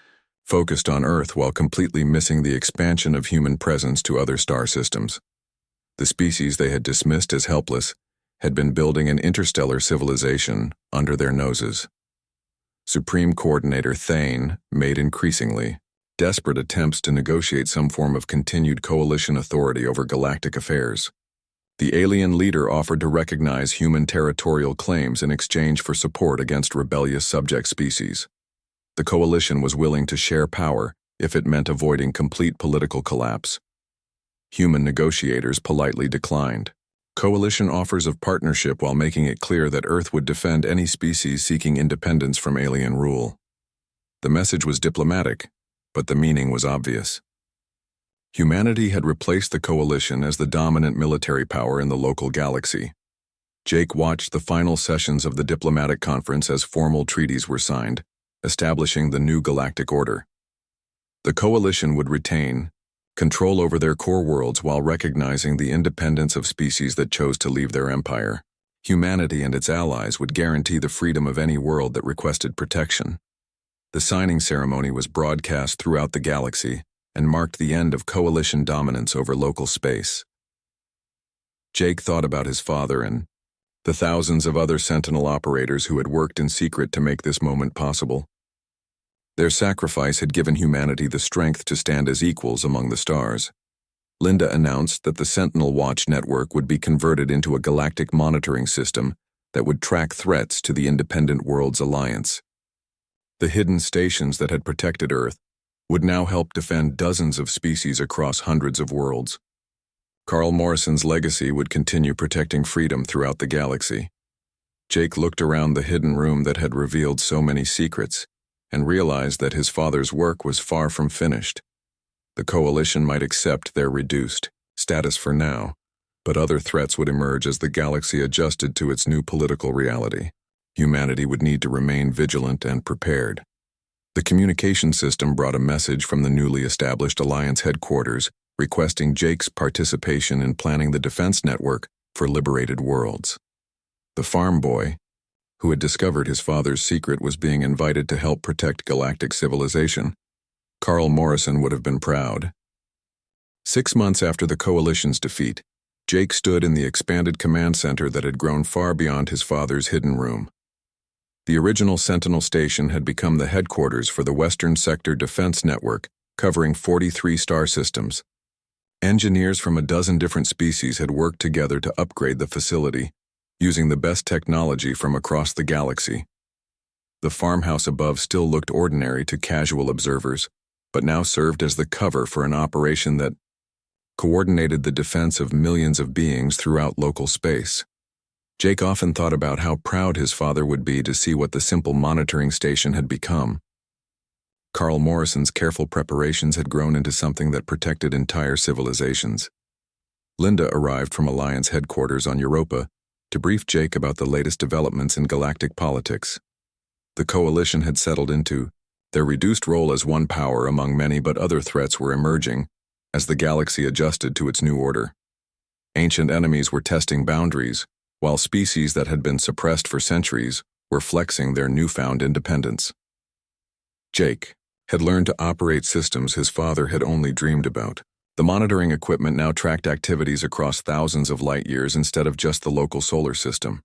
focused on Earth while completely missing the expansion of human presence to other star systems. The species they had dismissed as helpless had been building an interstellar civilization under their noses. Supreme Coordinator Thane made increasingly desperate attempts to negotiate some form of continued Coalition authority over galactic affairs. The alien leader offered to recognize human territorial claims in exchange for support against rebellious subject species. The Coalition was willing to share power if it meant avoiding complete political collapse. Human negotiators politely declined. Coalition offers of partnership while making it clear that Earth would defend any species seeking independence from alien rule. The message was diplomatic, but the meaning was obvious. Humanity had replaced the Coalition as the dominant military power in the local galaxy. Jake watched the final sessions of the diplomatic conference as formal treaties were signed, establishing the new galactic order. The Coalition would retain control over their core worlds while recognizing the independence of species that chose to leave their empire. Humanity and its allies would guarantee the freedom of any world that requested protection. The signing ceremony was broadcast throughout the galaxy and marked the end of Coalition dominance over local space. Jake thought about his father and the thousands of other Sentinel operators who had worked in secret to make this moment possible. Their sacrifice had given humanity the strength to stand as equals among the stars. Linda announced that the Sentinel Watch network would be converted into a galactic monitoring system that would track threats to the Independent Worlds Alliance. The hidden stations that had protected Earth would now help defend dozens of species across hundreds of worlds. Carl Morrison's legacy would continue protecting freedom throughout the galaxy. Jake looked around the hidden room that had revealed so many secrets and realized that his father's work was far from finished. The Coalition might accept their reduced status for now, but other threats would emerge as the galaxy adjusted to its new political reality. Humanity would need to remain vigilant and prepared. The communication system brought a message from the newly established Alliance headquarters requesting Jake's participation in planning the defense network for liberated worlds. The farm boy, who had discovered his father's secret, was being invited to help protect galactic civilization. Carl Morrison would have been proud. 6 months after the Coalition's defeat, Jake stood in the expanded command center that had grown far beyond his father's hidden room. The original Sentinel station had become the headquarters for the Western Sector Defense Network, covering 43 star systems. Engineers from a dozen different species had worked together to upgrade the facility, using the best technology from across the galaxy. The farmhouse above still looked ordinary to casual observers, but now served as the cover for an operation that coordinated the defense of millions of beings throughout local space. Jake often thought about how proud his father would be to see what the simple monitoring station had become. Carl Morrison's careful preparations had grown into something that protected entire civilizations. Linda arrived from Alliance headquarters on Europa to brief Jake about the latest developments in galactic politics. The coalition had settled into their reduced role as one power among many, but other threats were emerging as the galaxy adjusted to its new order. Ancient enemies were testing boundaries, while species that had been suppressed for centuries were flexing their newfound independence. Jake had learned to operate systems his father had only dreamed about. The monitoring equipment now tracked activities across thousands of light years instead of just the local solar system.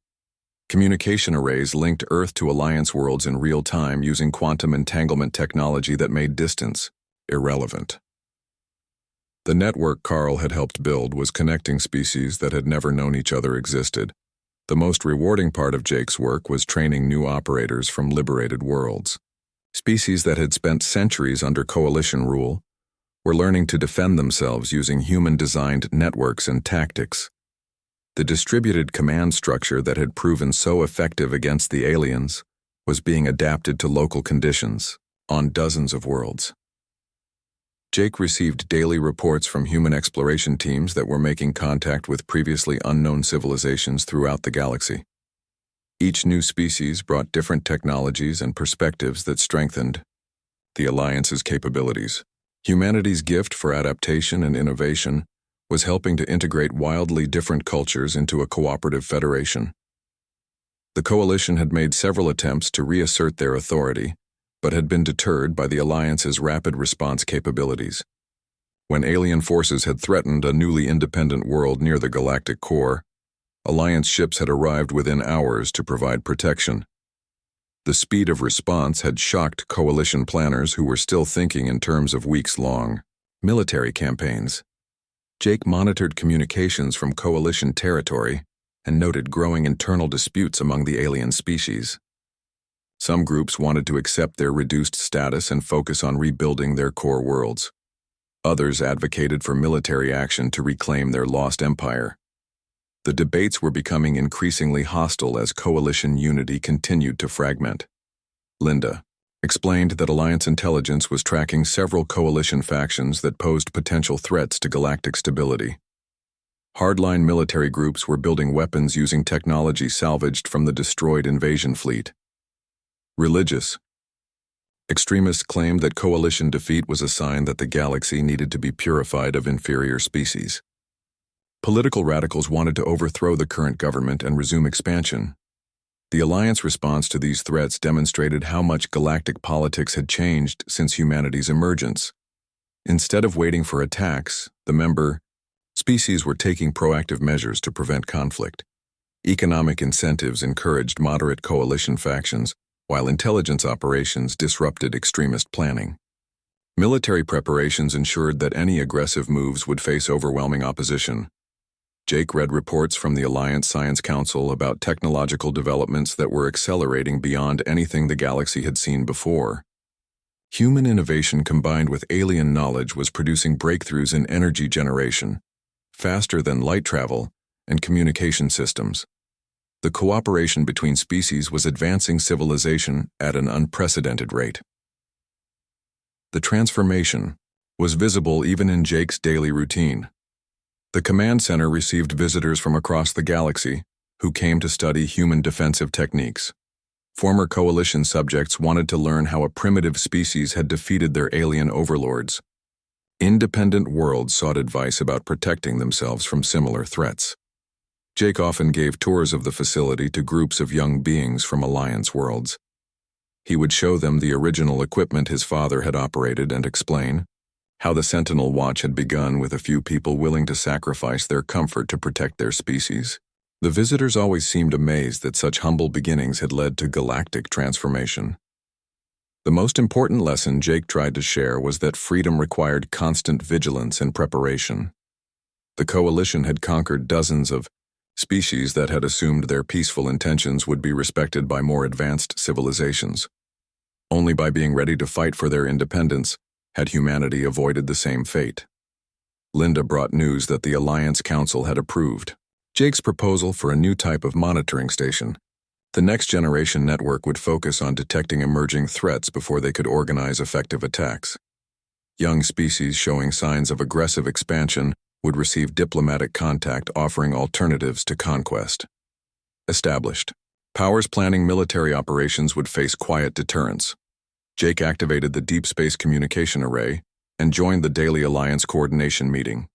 Communication arrays linked Earth to Alliance worlds in real time using quantum entanglement technology that made distance irrelevant. The network Carl had helped build was connecting species that had never known each other existed. The most rewarding part of Jake's work was training new operators from liberated worlds. Species that had spent centuries under coalition rule were learning to defend themselves using human-designed networks and tactics. The distributed command structure that had proven so effective against the aliens was being adapted to local conditions on dozens of worlds. Jake received daily reports from human exploration teams that were making contact with previously unknown civilizations throughout the galaxy. Each new species brought different technologies and perspectives that strengthened the Alliance's capabilities. Humanity's gift for adaptation and innovation was helping to integrate wildly different cultures into a cooperative federation. The coalition had made several attempts to reassert their authority, but had been deterred by the Alliance's rapid response capabilities. When alien forces had threatened a newly independent world near the galactic core, Alliance ships had arrived within hours to provide protection. The speed of response had shocked coalition planners who were still thinking in terms of weeks-long military campaigns. Jake monitored communications from coalition territory and noted growing internal disputes among the alien species. Some groups wanted to accept their reduced status and focus on rebuilding their core worlds. Others advocated for military action to reclaim their lost empire. The debates were becoming increasingly hostile as coalition unity continued to fragment. Linda explained that Alliance intelligence was tracking several coalition factions that posed potential threats to galactic stability. Hardline military groups were building weapons using technology salvaged from the destroyed invasion fleet. Religious extremists claimed that coalition defeat was a sign that the galaxy needed to be purified of inferior species. Political radicals wanted to overthrow the current government and resume expansion. The Alliance response to these threats demonstrated how much galactic politics had changed since humanity's emergence. Instead of waiting for attacks, the member species were taking proactive measures to prevent conflict. Economic incentives encouraged moderate coalition factions, while intelligence operations disrupted extremist planning. Military preparations ensured that any aggressive moves would face overwhelming opposition. Jake read reports from the Alliance Science Council about technological developments that were accelerating beyond anything the galaxy had seen before. Human innovation combined with alien knowledge was producing breakthroughs in energy generation, faster than light travel, and communication systems. The cooperation between species was advancing civilization at an unprecedented rate. The transformation was visible even in Jake's daily routine. The command center received visitors from across the galaxy who came to study human defensive techniques. Former coalition subjects wanted to learn how a primitive species had defeated their alien overlords. Independent worlds sought advice about protecting themselves from similar threats. Jake often gave tours of the facility to groups of young beings from Alliance worlds. He would show them the original equipment his father had operated and explain how the Sentinel Watch had begun with a few people willing to sacrifice their comfort to protect their species. The visitors always seemed amazed that such humble beginnings had led to galactic transformation. The most important lesson Jake tried to share was that freedom required constant vigilance and preparation. The coalition had conquered dozens of species that had assumed their peaceful intentions would be respected by more advanced civilizations. Only by being ready to fight for their independence had humanity avoided the same fate. Linda brought news that the Alliance Council had approved Jake's proposal for a new type of monitoring station. The next generation network would focus on detecting emerging threats before they could organize effective attacks. Young species showing signs of aggressive expansion would receive diplomatic contact offering alternatives to conquest. Established. Powers planning military operations would face quiet deterrence. Jake activated the Deep Space Communication Array and joined the daily Alliance coordination meeting.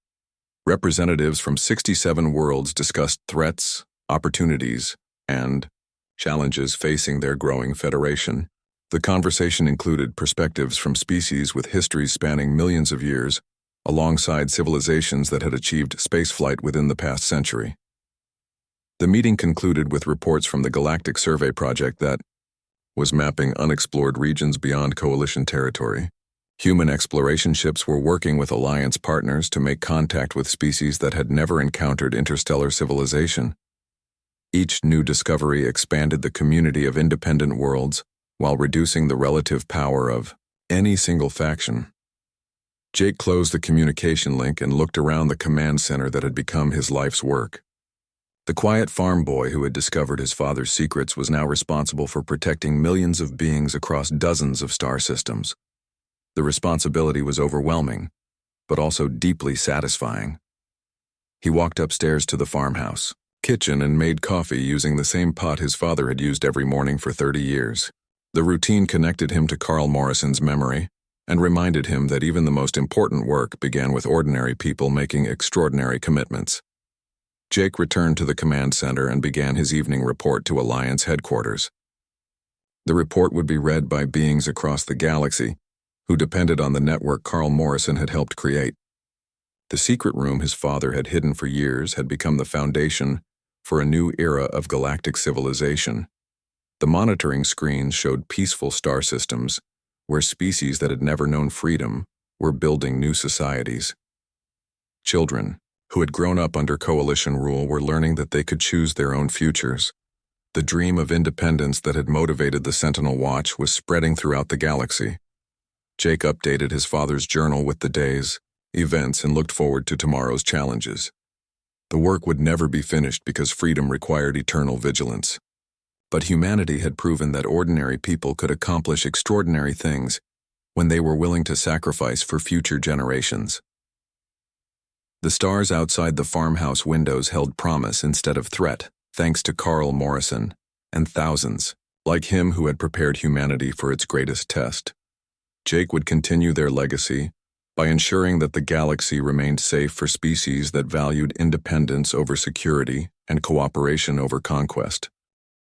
Representatives from 67 worlds discussed threats, opportunities, and challenges facing their growing federation. The conversation included perspectives from species with histories spanning millions of years, alongside civilizations that had achieved spaceflight within the past century. The meeting concluded with reports from the Galactic Survey Project that was mapping unexplored regions beyond Coalition territory. Human exploration ships were working with Alliance partners to make contact with species that had never encountered interstellar civilization. Each new discovery expanded the community of independent worlds while reducing the relative power of any single faction. Jake closed the communication link and looked around the command center that had become his life's work. The quiet farm boy who had discovered his father's secrets was now responsible for protecting millions of beings across dozens of star systems. The responsibility was overwhelming, but also deeply satisfying. He walked upstairs to the farmhouse kitchen and made coffee using the same pot his father had used every morning for 30 years. The routine connected him to Carl Morrison's memory and reminded him that even the most important work began with ordinary people making extraordinary commitments. Jake returned to the command center and began his evening report to Alliance headquarters. The report would be read by beings across the galaxy who depended on the network Carl Morrison had helped create. The secret room his father had hidden for years had become the foundation for a new era of galactic civilization. The monitoring screens showed peaceful star systems where species that had never known freedom were building new societies. Children who had grown up under Coalition rule were learning that they could choose their own futures. The dream of independence that had motivated the Sentinel Watch was spreading throughout the galaxy. Jake updated his father's journal with the days, events, and looked forward to tomorrow's challenges. The work would never be finished because freedom required eternal vigilance. But humanity had proven that ordinary people could accomplish extraordinary things when they were willing to sacrifice for future generations. The stars outside the farmhouse windows held promise instead of threat, thanks to Carl Morrison and thousands like him who had prepared humanity for its greatest test. Jake would continue their legacy by ensuring that the galaxy remained safe for species that valued independence over security and cooperation over conquest.